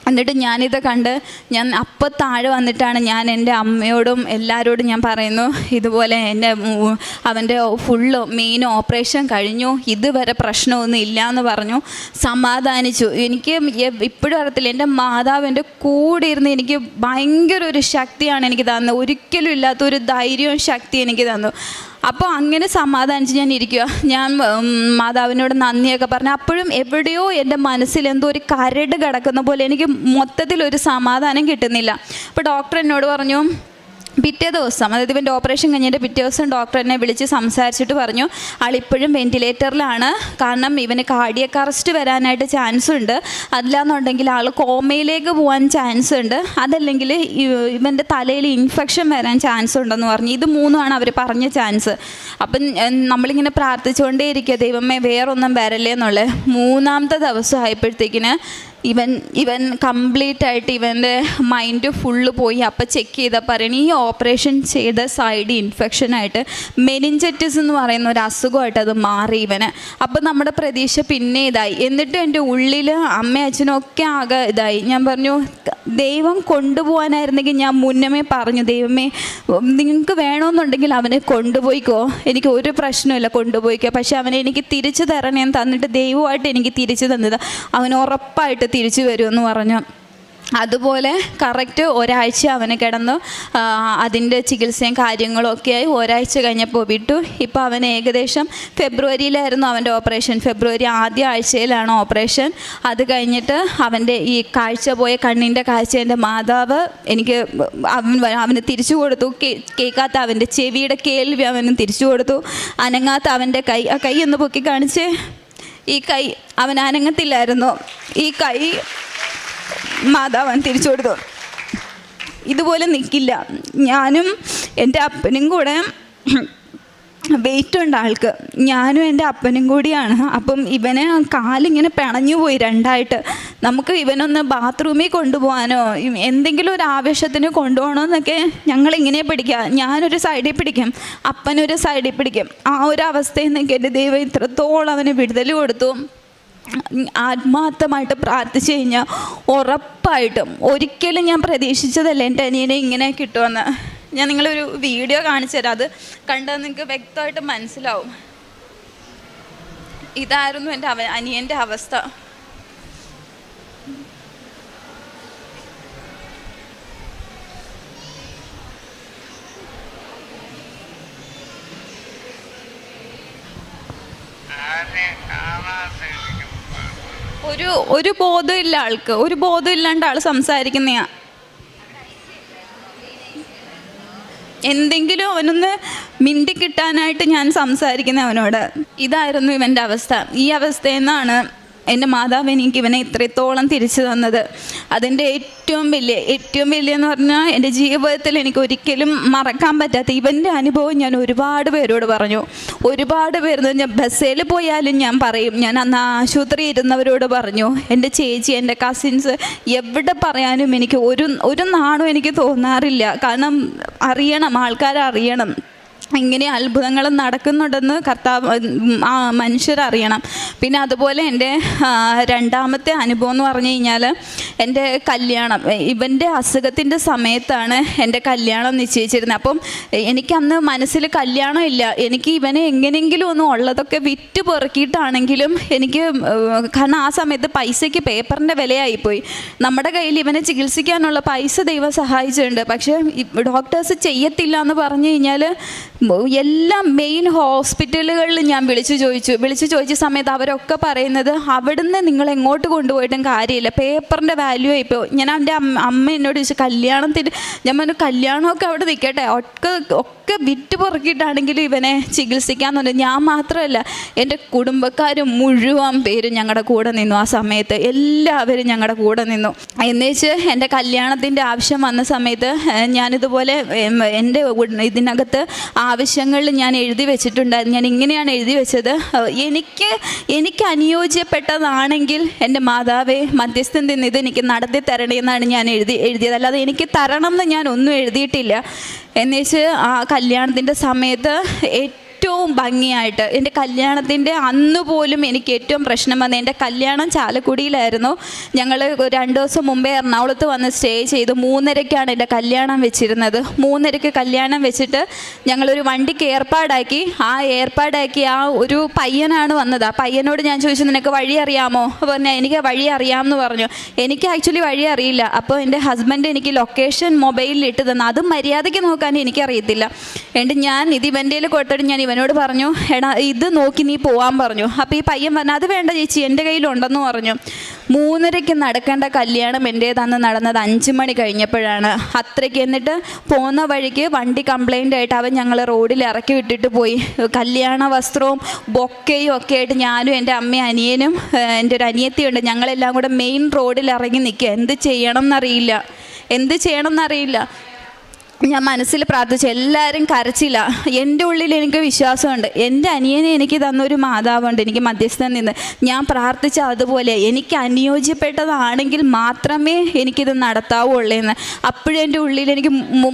എന്നിട്ട് ഞാനിത് കണ്ട് ഞാൻ അപ്പം താഴെ വന്നിട്ടാണ് ഞാൻ എൻ്റെ അമ്മയോടും എല്ലാവരോടും ഞാൻ പറയുന്നു, ഇതുപോലെ അവൻ്റെ ഫുള്ള് മെയിൻ ഓപ്പറേഷൻ കഴിഞ്ഞു, ഇതുവരെ പ്രശ്നമൊന്നും ഇല്ല എന്ന് പറഞ്ഞു. സമാധാനിച്ചു. എനിക്ക് ഇപ്പോഴും അറിയത്തില്ല, എൻ്റെ മാതാവ് എൻ്റെ കൂടെ ഇരുന്ന് എനിക്ക് ഭയങ്കര ഒരു ശക്തിയാണ് എനിക്ക് തന്നത്. ഒരിക്കലും ഇല്ലാത്തൊരു ധൈര്യവും ശക്തി എനിക്ക് തന്നു. അപ്പോൾ അങ്ങനെ സമാധാനിച്ച് ഞാൻ ഇരിക്കുക. ഞാൻ മാതാവിനോട് നന്ദിയൊക്കെ പറഞ്ഞു. അപ്പോഴും എവിടെയോ എൻ്റെ മനസ്സിൽ എന്തോ ഒരു കരട് കിടക്കുന്ന പോലെ എനിക്ക് മൊത്തത്തിലൊരു സമാധാനം കിട്ടുന്നില്ല. അപ്പോൾ ഡോക്ടർ എന്നോട് പറഞ്ഞു, പിറ്റേ ദിവസം, അതായത് ഇവൻ്റെ ഓപ്പറേഷൻ കഴിഞ്ഞിട്ട് പിറ്റേ ദിവസം ഡോക്ടർ എന്നെ വിളിച്ച് സംസാരിച്ചിട്ട് പറഞ്ഞു, ആളിപ്പോഴും വെൻറ്റിലേറ്ററിലാണ്, കാരണം ഇവന് കാർഡിയക് അറസ്റ്റ് വരാനായിട്ട് ചാൻസ് ഉണ്ട്, അല്ലാന്നുണ്ടെങ്കിൽ ആൾ കോമയിലേക്ക് പോകാൻ ചാൻസ് ഉണ്ട്, അതല്ലെങ്കിൽ ഇവൻ്റെ തലയിൽ ഇൻഫെക്ഷൻ വരാൻ ചാൻസ് ഉണ്ടെന്ന് പറഞ്ഞു. ഇത് മൂന്നുമാണ് അവർ പറഞ്ഞ ചാൻസ്. അപ്പം നമ്മളിങ്ങനെ പ്രാർത്ഥിച്ചുകൊണ്ടേ ഇരിക്കുക, ദൈവമേ വേറൊന്നും വരല്ലേ എന്നുള്ളത്. മൂന്നാമത്തെ ദിവസം ആയപ്പോഴത്തേക്കിന് ഇവൻ കംപ്ലീറ്റ് ആയിട്ട് ഇവൻ്റെ മൈൻഡ് ഫുള്ള് പോയി. അപ്പം ചെക്ക് ചെയ്താൽ പറയണ ഈ ഓപ്പറേഷൻ ചെയ്ത സൈഡ് ഇൻഫെക്ഷനായിട്ട് മെനിഞ്ചറ്റിസ് എന്ന് പറയുന്ന ഒരു അസുഖമായിട്ട് അത് മാറി ഇവന്. അപ്പം നമ്മുടെ പ്രതീക്ഷ പിന്നെ ഇതായി. എന്നിട്ട് എൻ്റെ ഉള്ളിൽ അമ്മയും അച്ഛനും ഒക്കെ ആകെ ഇതായി. ഞാൻ പറഞ്ഞു, ദൈവം കൊണ്ടുപോകാനായിരുന്നെങ്കിൽ ഞാൻ മുന്നമേ പറഞ്ഞു, ദൈവമേ നിങ്ങൾക്ക് വേണമെന്നുണ്ടെങ്കിൽ അവനെ കൊണ്ടുപോയിക്കോ, എനിക്ക് ഒരു പ്രശ്നമില്ല, കൊണ്ടുപോയിക്കോ, പക്ഷെ അവനെ എനിക്ക് തിരിച്ചു തരണേന്ന് തന്നിട്ട് ദൈവമായിട്ട് എനിക്ക് തിരിച്ചു തന്നത്, അവൻ ഉറപ്പായിട്ട് തിരിച്ചു വരുമെന്ന് പറഞ്ഞു. അതുപോലെ കറക്റ്റ് ഒരാഴ്ച അവന് കിടന്നു. അതിൻ്റെ ചികിത്സയും കാര്യങ്ങളും ഒക്കെയായി ഒരാഴ്ച കഴിഞ്ഞപ്പോൾ വിട്ടു. ഇപ്പോൾ അവന് ഏകദേശം ഫെബ്രുവരിയിലായിരുന്നു അവൻ്റെ ഓപ്പറേഷൻ. ഫെബ്രുവരി ആദ്യ ആഴ്ചയിലാണ് ഓപ്പറേഷൻ. അത് കഴിഞ്ഞിട്ട് അവൻ്റെ ഈ കാഴ്ച പോയ കണ്ണിൻ്റെ കാഴ്ച എൻ്റെ മാതാവ് എനിക്ക് അവന് തിരിച്ചു കൊടുത്തു. കേൾക്കാത്ത അവൻ്റെ ചെവിയുടെ കേൾവി അവന് തിരിച്ചു കൊടുത്തു. അനങ്ങാത്ത അവൻ്റെ കൈ, ആ കൈ ഒന്ന് പൊക്കി കാണിച്ച്, ഈ കൈ അവൻ അനങ്ങത്തില്ലായിരുന്നു, ഈ കൈ മാതാവൻ തിരിച്ചു കൊടുത്തു. ഇതുപോലെ നിൽക്കില്ല. ഞാനും എൻ്റെ അപ്പനും കൂടെ വെയിറ്റ് ഉണ്ട് ആൾക്ക്, ഞാനും എൻ്റെ അപ്പനും കൂടിയാണ്. അപ്പം ഇവനെ കാലിങ്ങനെ പിണഞ്ഞു പോയി രണ്ടായിട്ട്. നമുക്ക് ഇവനൊന്ന് ബാത്റൂമിൽ കൊണ്ടുപോകാനോ എന്തെങ്കിലും ഒരു ആവശ്യത്തിന് കൊണ്ടുപോകണമെന്നൊക്കെ ഞങ്ങളിങ്ങനെ പിടിക്കുക. ഞാനൊരു സൈഡിൽ പിടിക്കും, അപ്പനൊരു സൈഡിൽ പിടിക്കും. ആ ഒരു അവസ്ഥയിൽ നിന്നൊക്കെ എൻ്റെ ദൈവം ഇത്രത്തോളം അവന് വിടുതൽ കൊടുത്തു. ആത്മാർത്ഥമായിട്ട് പ്രാർത്ഥിച്ചു കഴിഞ്ഞാൽ ഉറപ്പായിട്ടും, ഒരിക്കലും ഞാൻ പ്രതീക്ഷിച്ചതല്ല എൻ്റെ അനിയനെ ഇങ്ങനെ കിട്ടുമെന്ന്. ഞാൻ നിങ്ങളൊരു വീഡിയോ കാണിച്ചു തരാം, അത് കണ്ടാൽ നിങ്ങൾക്ക് വ്യക്തമായിട്ട് മനസ്സിലാവും. ഇതായിരുന്നു എൻ്റെ അനിയൻ്റെ അവസ്ഥ. ഒരു ബോധമില്ല ആൾക്ക്, ഒരു ബോധമില്ലാണ്ട് ആൾ സംസാരിക്കുന്നയാ. എന്തെങ്കിലും അവനൊന്ന് മിണ്ടി കിട്ടാനായിട്ട് ഞാൻ സംസാരിക്കുന്ന അവനോട്. ഇതായിരുന്നു ഇവൻ്റെ അവസ്ഥ. ഈ അവസ്ഥയിൽ നിന്നാണ് എൻ്റെ മാതാവ് എനിക്ക് ഇവനെ ഇത്രത്തോളം തിരിച്ചു തന്നത്. അതിൻ്റെ ഏറ്റവും വലിയെന്ന് പറഞ്ഞാൽ എൻ്റെ ജീവിതത്തിൽ എനിക്ക് ഒരിക്കലും മറക്കാൻ പറ്റാത്ത ഇവൻ്റെ അനുഭവം ഞാൻ ഒരുപാട് പേരോട് പറഞ്ഞു. ഒരുപാട് പേര്, ഞാൻ ബസ്സിൽ പോയാലും ഞാൻ പറയും, ഞാൻ അന്ന് ആശുപത്രി ഇരുന്നവരോട് പറഞ്ഞു, എൻ്റെ ചേച്ചി, എൻ്റെ കസിൻസ്, എവിടെ പറയാനും എനിക്ക് ഒരു നാണും എനിക്ക് തോന്നാറില്ല. കാരണം അറിയണം, ആൾക്കാരറിയണം ഇങ്ങനെ അത്ഭുതങ്ങൾ നടക്കുന്നുണ്ടെന്ന് മനുഷ്യരറിയണം. പിന്നെ അതുപോലെ എൻ്റെ രണ്ടാമത്തെ അനുഭവം എന്ന് പറഞ്ഞു കഴിഞ്ഞാൽ, എൻ്റെ കല്യാണം, ഇവൻ്റെ അസുഖത്തിൻ്റെ സമയത്താണ് എൻ്റെ കല്യാണം നിശ്ചയിച്ചിരുന്നത്. അപ്പം എനിക്കന്ന് മനസ്സിൽ കല്യാണം ഇല്ല. എനിക്ക് ഇവനെ എങ്ങനെയെങ്കിലും ഒന്നും ഉള്ളതൊക്കെ വിറ്റ് പെറുക്കിയിട്ടാണെങ്കിലും എനിക്ക്, കാരണം ആ സമയത്ത് പൈസയ്ക്ക് പേപ്പറിൻ്റെ വിലയായിപ്പോയി. നമ്മുടെ കയ്യിൽ ഇവനെ ചികിത്സിക്കാനുള്ള പൈസ ദൈവം സഹായിച്ചിട്ടുണ്ട്, പക്ഷേ ഡോക്ടേഴ്സ് ചെയ്യത്തില്ല എന്ന് പറഞ്ഞു കഴിഞ്ഞാൽ എല്ലാ മെയിൻ ഹോസ്പിറ്റലുകളിൽ ഞാൻ വിളിച്ചു ചോദിച്ച സമയത്ത് അവരൊക്കെ പറയുന്നത്, അവിടുന്ന് നിങ്ങൾ എങ്ങോട്ട് കൊണ്ടുപോയിട്ടും കാര്യമില്ല, പേപ്പറിൻ്റെ വാല്യൂ ആയിപ്പോൾ. ഞാൻ എൻ്റെ അമ്മ എന്നോട് ചോദിച്ചു, കല്യാണത്തിന്, ഞാൻ പറഞ്ഞു കല്യാണമൊക്കെ അവിടെ നിൽക്കട്ടെ, ഒക്കെ വിറ്റ് പുറക്കിയിട്ടാണെങ്കിലും ഇവനെ ചികിത്സിക്കാമെന്നുണ്ട്. ഞാൻ മാത്രമല്ല, എൻ്റെ കുടുംബക്കാർ മുഴുവൻ പേരും ഞങ്ങളുടെ കൂടെ നിന്നു. ആ സമയത്ത് എല്ലാവരും ഞങ്ങളുടെ കൂടെ നിന്നു. എന്നുവെച്ച് എൻ്റെ കല്യാണത്തിൻ്റെ ആവശ്യം വന്ന സമയത്ത് ഞാനിതുപോലെ എൻ്റെ ഇതിനകത്ത് ആവശ്യങ്ങളിൽ ഞാൻ എഴുതി വെച്ചിട്ടുണ്ടായിരുന്നു. ഞാൻ ഇങ്ങനെയാണ് എഴുതി വെച്ചത്, എനിക്ക് അനുയോജ്യപ്പെട്ടതാണെങ്കിൽ എൻ്റെ മാതാവേ മധ്യസ്ഥൻ നിന്ന് ഇതെനിക്ക് നടത്തി തരണേന്നാണ് ഞാൻ എഴുതിയത്. അല്ലാതെ എനിക്ക് തരണം എന്ന് ഞാൻ ഒന്നും എഴുതിയിട്ടില്ല. എന്നുവെച്ച് ആ കല്യാണത്തിൻ്റെ സമയത്ത് ഏറ്റവും ഭംഗിയായിട്ട് എൻ്റെ കല്യാണത്തിൻ്റെ അന്ന് പോലും എനിക്ക് ഏറ്റവും പ്രശ്നം വന്നത്, എൻ്റെ കല്യാണം ചാലക്കുടിയിലായിരുന്നു. ഞങ്ങൾ 2 ദിവസം മുമ്പേ എറണാകുളത്ത് വന്ന് സ്റ്റേ ചെയ്തു. 3:30-ക്കാണ് എൻ്റെ കല്യാണം വെച്ചിരുന്നത്. 3:30-ക്ക് കല്യാണം വെച്ചിട്ട് ഞങ്ങളൊരു വണ്ടിക്ക് ഏർപ്പാടാക്കി. ആ ഒരു പയ്യനാണ് വന്നത്. ആ പയ്യനോട് ഞാൻ ചോദിച്ചു, നിനക്ക് വഴി അറിയാമോ? പറഞ്ഞാൽ എനിക്ക് വഴി അറിയാമെന്ന് പറഞ്ഞു. എനിക്ക് ആക്ച്വലി വഴി അറിയില്ല. അപ്പോൾ എൻ്റെ ഹസ്ബൻഡ് എനിക്ക് ലൊക്കേഷൻ മൊബൈലിൽ ഇട്ട് തന്നു. അതും മര്യാദയ്ക്ക് നോക്കാൻ എനിക്കറിയത്തില്ല. എന്നിട്ട് ഞാൻ ഇത് ഇവൻ്റെ കൊടുത്തിട്ട് ഞാൻ ഇവനോട് പറഞ്ഞു, എടാ ഇത് നോക്കി നീ പോകാൻ പറഞ്ഞു. അപ്പോൾ ഈ പയ്യൻ പറഞ്ഞു, അത് വേണ്ട ചേച്ചി, എൻ്റെ കയ്യിലുണ്ടെന്ന് പറഞ്ഞു. 3:30-ക്ക് നടക്കേണ്ട കല്യാണം എൻ്റേതന്ന് നടന്നത് 5 മണി കഴിഞ്ഞപ്പോഴാണ്. അത്രയ്ക്ക്. എന്നിട്ട് പോകുന്ന വഴിക്ക് വണ്ടി കംപ്ലൈൻ്റ് ആയിട്ട് അവൻ ഞങ്ങൾ റോഡിൽ ഇറക്കി വിട്ടിട്ട് പോയി. കല്യാണ വസ്ത്രവും ബൊക്കയും ഒക്കെ ആയിട്ട് ഞാനും എൻ്റെ അമ്മയും അനിയനും എൻ്റെ ഒരു അനിയത്തിയുണ്ട്, ഞങ്ങളെല്ലാം കൂടെ മെയിൻ റോഡിൽ ഇറങ്ങി നിൽക്കുക. എന്ത് ചെയ്യണം എന്നറിയില്ല. ഞാൻ മനസ്സിൽ പ്രാർത്ഥിച്ചു. എല്ലാവരും കരച്ചില്ല. എൻ്റെ ഉള്ളിൽ എനിക്ക് വിശ്വാസമുണ്ട്. എൻ്റെ അനിയനെ എനിക്ക് തന്നൊരു മാതാവുണ്ട്, എനിക്ക് മധ്യസ്ഥൻ നിന്ന്. ഞാൻ പ്രാർത്ഥിച്ച അതുപോലെ എനിക്ക് അനുയോജ്യപ്പെട്ടതാണെങ്കിൽ മാത്രമേ എനിക്കിത് നടത്താവുള്ളൂ. അപ്പോഴും എൻ്റെ ഉള്ളിൽ എനിക്ക്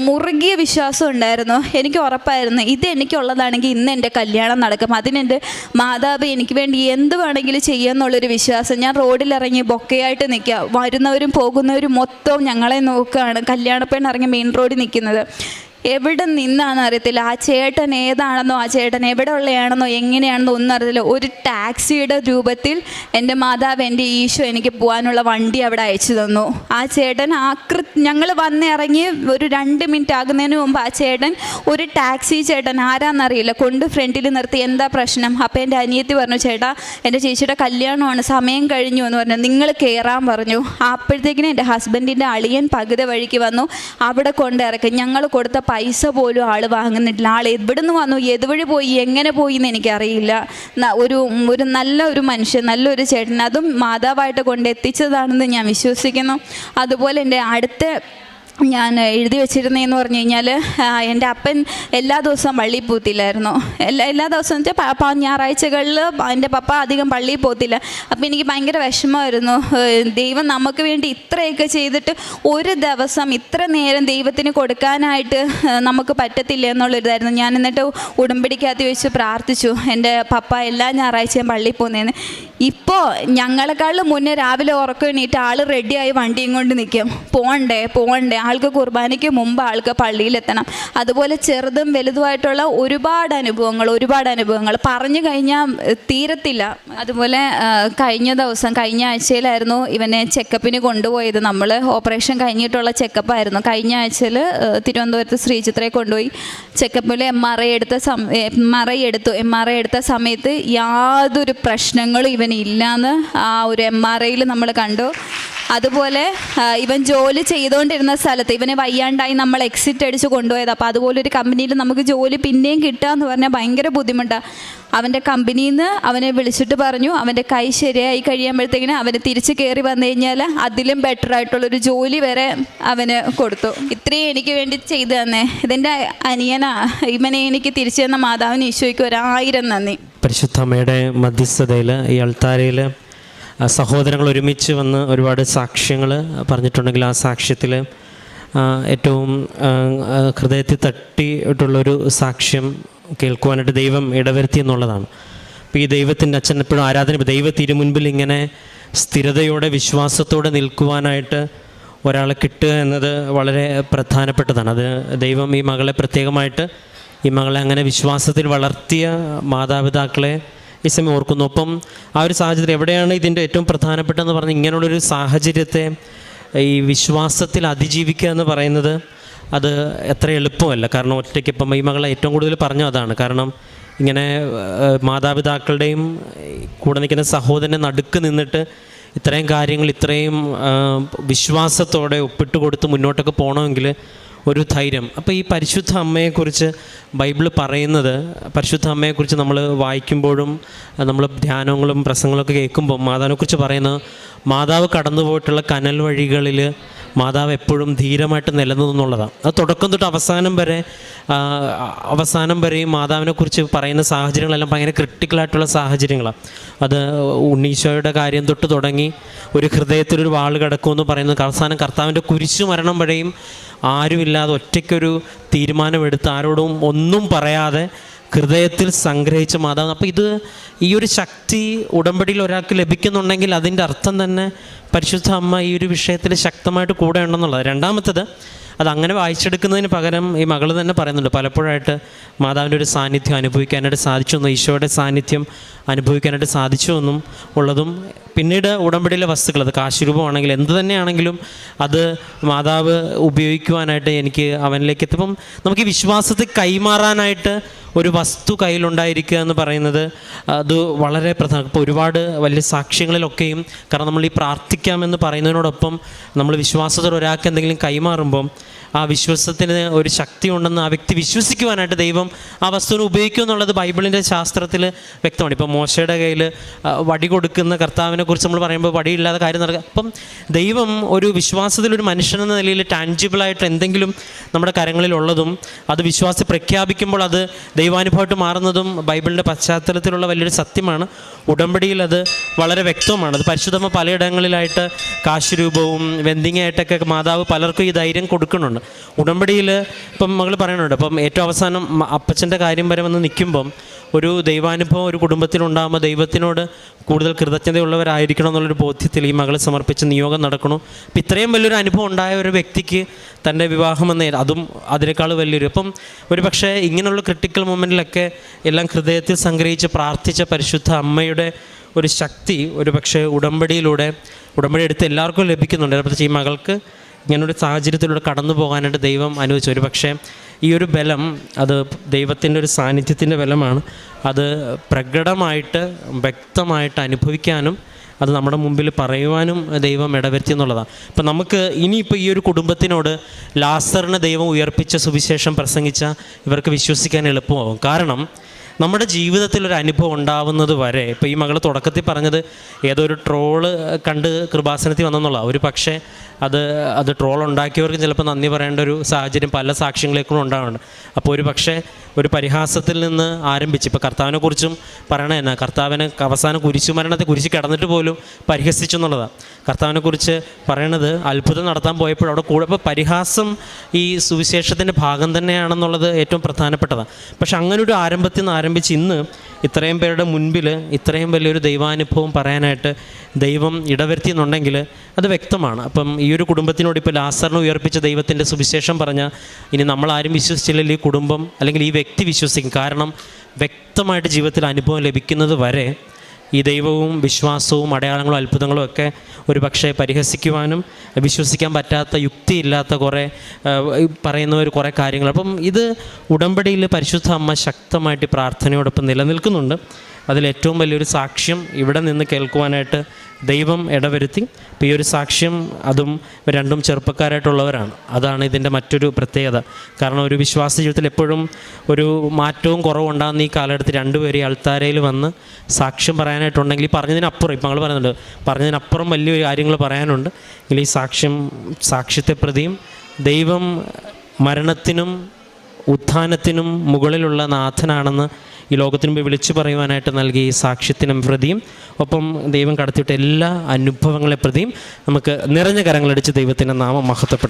മുറുകിയ വിശ്വാസം ഉണ്ടായിരുന്നു. എനിക്ക് ഉറപ്പായിരുന്നു ഇത് എനിക്കുള്ളതാണെങ്കിൽ ഇന്ന് എൻ്റെ കല്യാണം നടക്കും. അതിനെൻ്റെ മാതാവ് എനിക്ക് വേണ്ടി എന്ത് വേണമെങ്കിലും ചെയ്യുമെന്നുള്ളൊരു വിശ്വാസം. ഞാൻ റോഡിലിറങ്ങി ബൊക്കയായിട്ട് നിൽക്കുക. വരുന്നവരും പോകുന്നവരും മൊത്തം ഞങ്ങളെ നോക്കുകയാണ്. കല്യാണപ്പെണ്ണ് ഇറങ്ങി മെയിൻ റോഡിൽ നിൽക്കുന്നത്. എവിടെ നിന്നാണെന്ന് അറിയത്തില്ല. ആ ചേട്ടൻ ഏതാണെന്നോ, ആ ചേട്ടൻ എവിടെ ഉള്ളയാണെന്നോ, എങ്ങനെയാണെന്നോ ഒന്നും അറിയത്തില്ല. ഒരു ടാക്സിയുടെ രൂപത്തിൽ എൻ്റെ മാതാവ്, എൻ്റെ ഈശോ എനിക്ക് പോകാനുള്ള വണ്ടി അവിടെ അയച്ചു തന്നു. ആ ചേട്ടൻ ഞങ്ങൾ വന്നിറങ്ങി ഒരു 2 മിനിറ്റ് ആകുന്നതിന് മുമ്പ് ആ ചേട്ടൻ, ഒരു ടാക്സി ചേട്ടൻ ആരാന്നറിയില്ല, കൊണ്ട് ഫ്രണ്ടിൽ നിർത്തി. എന്താ പ്രശ്നം? അപ്പോൾ എൻ്റെ അനിയത്തി പറഞ്ഞു, ചേട്ടാ എൻ്റെ ചേച്ചിയുടെ കല്യാണമാണ്, സമയം കഴിഞ്ഞു എന്ന് പറഞ്ഞു, നിങ്ങൾ കയറാൻ പറഞ്ഞു. അപ്പോഴത്തേക്കിനും എൻ്റെ ഹസ്ബൻഡിൻ്റെ അളിയൻ പകുതി വഴിക്ക് വന്നു. അവിടെ കൊണ്ടിറക്കി. ഞങ്ങൾ കൊടുത്ത പൈസ പോലും ആൾ വാങ്ങുന്നില്ല. ആൾ എവിടെ നിന്ന് വന്നു, ഏതുവഴി പോയി, എങ്ങനെ പോയി എന്ന് എനിക്കറിയില്ല. ഒരു നല്ലൊരു മനുഷ്യൻ, നല്ലൊരു ചേട്ടൻ, അതും മാതാവായിട്ട് കൊണ്ടെത്തിച്ചതാണെന്ന് ഞാൻ വിശ്വസിക്കുന്നു. അതുപോലെ എൻ്റെ അടുത്ത ഞാൻ എഴുതി വെച്ചിരുന്നതെന്ന് പറഞ്ഞു കഴിഞ്ഞാൽ, എൻ്റെ അപ്പൻ എല്ലാ ദിവസവും പള്ളിയിൽ പോകത്തില്ലായിരുന്നു. എല്ലാ ദിവസവും വെച്ചാൽ ഞായറാഴ്ചകളിൽ എൻ്റെ പപ്പ അധികം പള്ളിയിൽ പോകത്തില്ല. അപ്പോൾ എനിക്ക് ഭയങ്കര വിഷമമായിരുന്നു. ദൈവം നമുക്ക് വേണ്ടി ഇത്രയൊക്കെ ചെയ്തിട്ട് ഒരു ദിവസം ഇത്ര നേരം ദൈവത്തിന് കൊടുക്കാനായിട്ട് നമുക്ക് പറ്റത്തില്ല എന്നുള്ളൊരിതായിരുന്നു. ഞാൻ എന്നിട്ട് ഉടമ്പടിക്കകത്ത് വെച്ച് പ്രാർത്ഥിച്ചു, എൻ്റെ പപ്പ എല്ലാ ഞായറാഴ്ചയും പള്ളിയിൽ പോകുന്നതെന്ന്. ഇപ്പോൾ ഞങ്ങളെക്കാളും മുന്നേ രാവിലെ ഉറക്കം എണീറ്റ് ആൾ റെഡിയായി വണ്ടിയും കൊണ്ട് നിൽക്കും. പോകണ്ടേ ആൾക്ക് കുർബാനയ്ക്ക് മുമ്പ് ആൾക്ക് പള്ളിയിലെത്തണം. അതുപോലെ ചെറുതും വലുതുമായിട്ടുള്ള ഒരുപാട് അനുഭവങ്ങൾ പറഞ്ഞു കഴിഞ്ഞാൽ തീരത്തില്ല. അതുപോലെ കഴിഞ്ഞ ആഴ്ചയിലായിരുന്നു ഇവനെ ചെക്കപ്പിന് കൊണ്ടുപോയത്. നമ്മൾ ഓപ്പറേഷൻ കഴിഞ്ഞിട്ടുള്ള ചെക്കപ്പായിരുന്നു. കഴിഞ്ഞ ആഴ്ചയിൽ തിരുവനന്തപുരത്ത് ശ്രീചിത്രയെ കൊണ്ടുപോയി ചെക്കപ്പിൽ MRI എടുത്ത സമയത്ത് യാതൊരു പ്രശ്നങ്ങളും ഇവനില്ലാന്ന് ആ ഒരു MRIയിൽ നമ്മൾ കണ്ടു. അതുപോലെ ഇവൻ ജോലി ചെയ്തുകൊണ്ടിരുന്ന സ്ഥലത്ത് ഇവനെ വയ്യാണ്ടായി നമ്മൾ എക്സിറ്റ് അടിച്ച് കൊണ്ടുപോയത്. അപ്പോൾ അതുപോലൊരു കമ്പനിയിൽ നമുക്ക് ജോലി പിന്നെയും കിട്ടുക എന്ന് പറഞ്ഞാൽ ഭയങ്കര ബുദ്ധിമുട്ടാണ്. അവൻ്റെ കമ്പനിയിൽ നിന്ന് അവനെ വിളിച്ചിട്ട് പറഞ്ഞു, അവൻ്റെ കൈ ശരിയായി കഴിയുമ്പോഴത്തേക്കിന് അവന് തിരിച്ച് കയറി വന്നു കഴിഞ്ഞാൽ അതിലും ബെറ്റർ ആയിട്ടുള്ളൊരു ജോലി വരെ അവന് കൊടുത്തു. ഇത്രയും എനിക്ക് വേണ്ടി ചെയ്തു തന്നെ ഇതെൻ്റെ അനിയനാ. ഇവനെ എനിക്ക് തിരിച്ചു തന്ന മാതാവിന് ഈശോയ്ക്ക് 1000 നന്ദി. പരിശുദ്ധ അമ്മയുടെ മധ്യസ്ഥതയിൽ ഈ അൾത്താരയിൽ സഹോദരങ്ങൾ ഒരുമിച്ച് വന്ന് ഒരുപാട് സാക്ഷ്യങ്ങൾ പറഞ്ഞിട്ടുണ്ടെങ്കിൽ ആ സാക്ഷ്യത്തിൽ ഏറ്റവും ഹൃദയത്തിൽ തട്ടിയിട്ടുള്ളൊരു സാക്ഷ്യം കേൾക്കുവാനായിട്ട് ദൈവം ഇടവരുത്തി എന്നുള്ളതാണ്. അപ്പോൾ ഈ ദൈവത്തിൻ്റെ അച്ഛൻ എപ്പോഴും ദൈവ തിരുമുൻപിൽ ഇങ്ങനെ സ്ഥിരതയോടെ വിശ്വാസത്തോടെ നിൽക്കുവാനായിട്ട് ഒരാളെ കിട്ടുക എന്നത് വളരെ പ്രധാനപ്പെട്ടതാണ്. അത് ദൈവം ഈ മകളെ പ്രത്യേകമായിട്ട് ഈ മകളെ അങ്ങനെ വിശ്വാസത്തിൽ വളർത്തിയ മാതാപിതാക്കളെ ഈ സമയം ഓർക്കുന്നു. ഒപ്പം ആ ഒരു സാഹചര്യം എവിടെയാണ് ഇതിൻ്റെ ഏറ്റവും പ്രധാനപ്പെട്ടതെന്ന് പറഞ്ഞാൽ, ഇങ്ങനെയുള്ളൊരു സാഹചര്യത്തെ ഈ വിശ്വാസത്തിൽ അതിജീവിക്കുക എന്ന് പറയുന്നത് അത് എത്ര എളുപ്പമല്ല. കാരണം ഒറ്റയ്ക്ക് ഇപ്പം ഈ മകളെ ഏറ്റവും കൂടുതൽ പറഞ്ഞു അതാണ്. കാരണം ഇങ്ങനെ മാതാപിതാക്കളുടെയും കൂടെ നിൽക്കുന്ന സഹോദരനെ നടുക്ക് നിന്നിട്ട് ഇത്രയും കാര്യങ്ങൾ ഇത്രയും വിശ്വാസത്തോടെ ഒപ്പിട്ട് കൊടുത്ത് മുന്നോട്ടൊക്കെ പോകണമെങ്കിൽ ഒരു ധൈര്യം. അപ്പോൾ ഈ പരിശുദ്ധ അമ്മയെക്കുറിച്ച് ബൈബിൾ പറയുന്നത്, പരിശുദ്ധ അമ്മയെക്കുറിച്ച് നമ്മൾ വായിക്കുമ്പോഴും നമ്മൾ ധ്യാനങ്ങളും പ്രസംഗങ്ങളൊക്കെ കേൾക്കുമ്പോൾ മാതാവിനെക്കുറിച്ച് പറയുന്നത്, മാതാവ് കടന്നു പോയിട്ടുള്ള കനൽ വഴികളിൽ മാതാവ് എപ്പോഴും ധീരമായിട്ട് നിലനിന്നുള്ളതാണ്. അത് തുടക്കം തൊട്ട് അവസാനം വരെയും മാതാവിനെക്കുറിച്ച് പറയുന്ന സാഹചര്യങ്ങളെല്ലാം ഭയങ്കര ക്രിട്ടിക്കലായിട്ടുള്ള സാഹചര്യങ്ങളാണ്. അത് ഉണ്ണീശോയുടെ കാര്യം തൊട്ട് തുടങ്ങി ഒരു ഹൃദയത്തിലൊരു വാൾ കിടക്കുമെന്ന് പറയുന്നത്, അവസാനം കർത്താവിൻ്റെ കുരിശു മരണം വരെയും ആരുമില്ലാതെ ഒറ്റയ്ക്കൊരു തീരുമാനമെടുത്ത് ആരോടും ഒന്നും പറയാതെ ഹൃദയത്തിൽ സംഗ്രഹിച്ച മാതാവ്. അപ്പോൾ ഈ ഒരു ശക്തി ഉടമ്പടിയിൽ ഒരാൾക്ക് ലഭിക്കുന്നുണ്ടെങ്കിൽ അതിൻ്റെ അർത്ഥം തന്നെ പരിശുദ്ധ അമ്മ ഈ ഒരു വിഷയത്തിൽ ശക്തമായിട്ട് കൂടെ ഉണ്ടെന്നുള്ളത്. രണ്ടാമത്തത്, അതങ്ങനെ വായിച്ചെടുക്കുന്നതിന് പകരം ഈ മകൾ തന്നെ പറയുന്നുണ്ട്, പലപ്പോഴായിട്ട് മാതാവിൻ്റെ ഒരു സാന്നിധ്യം അനുഭവിക്കാനായിട്ട് സാധിച്ചു എന്നും ഈശോയുടെ സാന്നിധ്യം അനുഭവിക്കാനായിട്ട് സാധിച്ചു എന്നും ഉള്ളതും പിന്നീട് ഉടമ്പടിയിലെ വസ്തുക്കൾ, അത് കാശുരൂപമാണെങ്കിൽ എന്ത് തന്നെയാണെങ്കിലും അത് മാതാവ് ഉപയോഗിക്കുവാനായിട്ട് എനിക്ക് അവനിലേക്ക് എത്തിപ്പം നമുക്ക് ഈ വിശ്വാസത്തെ കൈമാറാനായിട്ട് ഒരു വസ്തു കയ്യിലുണ്ടായിരിക്കുക എന്ന് പറയുന്നത് അത് വളരെ പ്രധാനം. ഇപ്പോൾ ഒരുപാട് വലിയ സാക്ഷ്യങ്ങളിലൊക്കെയും, കാരണം നമ്മൾ ഈ പ്രാർത്ഥിക്കാമെന്ന് പറയുന്നതിനോടൊപ്പം നമ്മൾ വിശ്വാസത്തോടെ ഒരാൾക്ക് എന്തെങ്കിലും കൈമാറുമ്പം ആ വിശ്വാസത്തിന് ഒരു ശക്തി ഉണ്ടെന്ന് ആ വ്യക്തി വിശ്വസിക്കുവാനായിട്ട് ദൈവം ആ വസ്തുവിനെ ഉപയോഗിക്കും എന്നുള്ളത് ബൈബിളിൻ്റെ ശാസ്ത്രത്തിൽ വ്യക്തമാണ്. ഇപ്പോൾ മോശയുടെ കയ്യിൽ വടി കൊടുക്കുന്ന കർത്താവിനെ കുറിച്ച് നമ്മൾ പറയുമ്പോൾ വടിയില്ലാതെ കാര്യം നടക്കുക. അപ്പം ദൈവം ഒരു വിശ്വാസത്തിലൊരു മനുഷ്യനെന്ന നിലയിൽ ടാൻജിബിളായിട്ട് എന്തെങ്കിലും നമ്മുടെ കരങ്ങളിലുള്ളതും അത് വിശ്വാസി പ്രഖ്യാപിക്കുമ്പോൾ അത് ദൈവാനുഭവമായിട്ട് മാറുന്നതും ബൈബിളിൻ്റെ പശ്ചാത്തലത്തിലുള്ള വലിയൊരു സത്യമാണ്. ഉടമ്പടിയിൽ അത് വളരെ വ്യക്തമാണ്. അത് പരിശുദ്ധമ്മ പലയിടങ്ങളിലായിട്ട് കാശുരൂപവും വെന്തിങ്ങായിട്ടൊക്കെ മാതാവ് പലർക്കും ഈ ധൈര്യം കൊടുക്കുന്നുണ്ട്. ഉടമ്പടിയിൽ ഇപ്പം മകൾ പറയുന്നുണ്ട്, അപ്പം ഏറ്റവും അവസാനം അപ്പച്ചൻ്റെ കാര്യം വരെ വന്ന് നിൽക്കുമ്പം ഒരു ദൈവാനുഭവം ഒരു കുടുംബത്തിലുണ്ടാകുമ്പോൾ ദൈവത്തിനോട് കൂടുതൽ കൃതജ്ഞതയുള്ളവരായിരിക്കണം എന്നുള്ളൊരു ബോധ്യത്തിൽ ഈ മകൾ സമർപ്പിച്ച നിയോഗം നടക്കണം. അപ്പം ഇത്രയും വലിയൊരു അനുഭവം ഉണ്ടായ ഒരു വ്യക്തിക്ക് തൻ്റെ വിവാഹമെന്ന അതും അതിനേക്കാൾ വലിയൊരു, അപ്പം ഒരു പക്ഷേ ഇങ്ങനെയുള്ള ക്രിട്ടിക്കൽ മൊമെൻറ്റിലൊക്കെ എല്ലാം ഹൃദയത്തിൽ സംഗ്രഹിച്ച് പ്രാർത്ഥിച്ച പരിശുദ്ധ അമ്മയുടെ ഒരു ശക്തി ഒരു പക്ഷേ ഉടമ്പടി എടുത്ത് എല്ലാവർക്കും ലഭിക്കുന്നുണ്ട്. പ്രത്യേകിച്ച് ഈ മകൾക്ക് ഇങ്ങനൊരു സാഹചര്യത്തിലൂടെ കടന്നു പോകാനായിട്ട് ദൈവം അനുവദിച്ചു. ഒരു പക്ഷേ ഈ ഒരു ബലം അത് ദൈവത്തിൻ്റെ ഒരു സാന്നിധ്യത്തിൻ്റെ ബലമാണ്. അത് പ്രകടമായിട്ട് വ്യക്തമായിട്ട് അനുഭവിക്കാനും അത് നമ്മുടെ മുമ്പിൽ പറയുവാനും ദൈവം ഇടവരുത്തി എന്നുള്ളതാണ്. ഇപ്പം നമുക്ക് ഇനിയിപ്പോൾ ഈ ഒരു കുടുംബത്തിനോട് ലാസറിനെ ദൈവം ഉയർപ്പിച്ച സുവിശേഷം പ്രസംഗിച്ച ഇവർക്ക് വിശ്വസിക്കാൻ എളുപ്പമാകും. കാരണം നമ്മുടെ ജീവിതത്തിൽ ഒരു അനുഭവം ഉണ്ടാവുന്നത് വരെ, ഇപ്പോൾ ഈ മകൾ തുടക്കത്തിൽ പറഞ്ഞത് ഏതോ ഒരു ട്രോള് കണ്ട് കൃപാസനത്തിൽ വന്നെന്നുള്ള, ഒരു പക്ഷേ അത് ട്രോൾ ഉണ്ടാക്കിയവർക്ക് ചിലപ്പോൾ നന്ദി പറയേണ്ട ഒരു സാഹചര്യം പല സാക്ഷ്യങ്ങളേക്കും ഉണ്ടാകുന്നുണ്ട്. അപ്പോൾ ഒരു പക്ഷേ ഒരു പരിഹാസത്തിൽ നിന്ന് ആരംഭിച്ച് ഇപ്പോൾ കർത്താവിനെക്കുറിച്ചും പറയണ എന്നാ, കർത്താവിനെ അവസാനം കുരിശുമരണത്തെ കുരിശ് കിടന്നിട്ട് പോലും പരിഹസിച്ചു എന്നുള്ളതാണ്. കർത്താവിനെക്കുറിച്ച് പറയണത് അത്ഭുതം നടത്താൻ പോയപ്പോൾ അവിടെ കൂടെ, ഇപ്പോൾ പരിഹാസം ഈ സുവിശേഷത്തിൻ്റെ ഭാഗം തന്നെയാണെന്നുള്ളത് ഏറ്റവും പ്രധാനപ്പെട്ടതാണ്. പക്ഷെ അങ്ങനെ ഒരു ആരംഭത്തിൽ നിന്ന് ആരംഭിച്ച് ഇന്ന് ഇത്രയും പേരുടെ മുൻപിൽ ഇത്രയും വലിയൊരു ദൈവാനുഭവം പറയാനായിട്ട് ദൈവം ഇടവരുത്തിയെന്നുണ്ടെങ്കിൽ അത് വ്യക്തമാണ്. അപ്പം ഈ ഒരു കുടുംബത്തിനോട് ഇപ്പോൾ ലാസറിനെ ഉയർപ്പിച്ച ദൈവത്തിൻ്റെ സുവിശേഷം പറഞ്ഞാൽ ഇനി നമ്മളാരും വിശ്വസിച്ചില്ലെങ്കിൽ ഈ കുടുംബം അല്ലെങ്കിൽ ഈ വ്യക്തി വിശ്വസിക്കും. കാരണം വ്യക്തമായിട്ട് ജീവിതത്തിൽ അനുഭവം ലഭിക്കുന്നത് വരെ ഈ ദൈവവും വിശ്വാസവും അടയാളങ്ങളും അത്ഭുതങ്ങളും ഒക്കെ ഒരു പക്ഷേ പരിഹസിക്കുവാനും വിശ്വസിക്കാൻ പറ്റാത്ത യുക്തിയില്ലാത്ത കുറേ പറയുന്നവർ കുറേ കാര്യങ്ങൾ. അപ്പം ഇത് ഉടമ്പടിയിൽ പരിശുദ്ധ അമ്മ ശക്തമായിട്ട് പ്രാർത്ഥനയോടൊപ്പം നിലനിൽക്കുന്നുണ്ട്. അതിലേറ്റവും വലിയൊരു സാക്ഷ്യം ഇവിടെ നിന്ന് കേൾക്കുവാനായിട്ട് ദൈവം ഇടവരുത്തി. ഇപ്പോൾ ഈ ഒരു സാക്ഷ്യം അതും രണ്ടും ചെറുപ്പക്കാരായിട്ടുള്ളവരാണ്. അതാണ് ഇതിൻ്റെ മറ്റൊരു പ്രത്യേകത. കാരണം ഒരു വിശ്വാസ ജീവിതത്തിൽ എപ്പോഴും ഒരു മാറ്റവും കുറവുണ്ടാകുന്ന ഈ കാലഘട്ടത്തിൽ രണ്ടുപേരും അൾത്താരയിൽ വന്ന് സാക്ഷ്യം പറയാനായിട്ടുണ്ടെങ്കിൽ ഈ പറഞ്ഞതിനപ്പുറം, ഇപ്പം ഞങ്ങൾ പറയുന്നുണ്ട്, പറഞ്ഞതിനപ്പുറം വലിയൊരു കാര്യങ്ങൾ പറയാനുണ്ട്. എങ്കിൽ ഈ സാക്ഷ്യത്തെ പ്രതിയും ദൈവം മരണത്തിനും ഉത്ഥാനത്തിനും മുകളിലുള്ള നാഥനാണെന്ന് ഈ ലോകത്തിനു മുമ്പ് വിളിച്ചു പറയുവാനായിട്ട് നൽകി ഈ സാക്ഷ്യത്തിനും പ്രതിയും ഒപ്പം ദൈവം കടത്തിവിട്ട എല്ലാ അനുഭവങ്ങളെ പ്രതിയും നമുക്ക് നിറഞ്ഞ കരങ്ങളടിച്ച് ദൈവത്തിൻ്റെ നാമം മഹത്വപ്പെടുത്തും.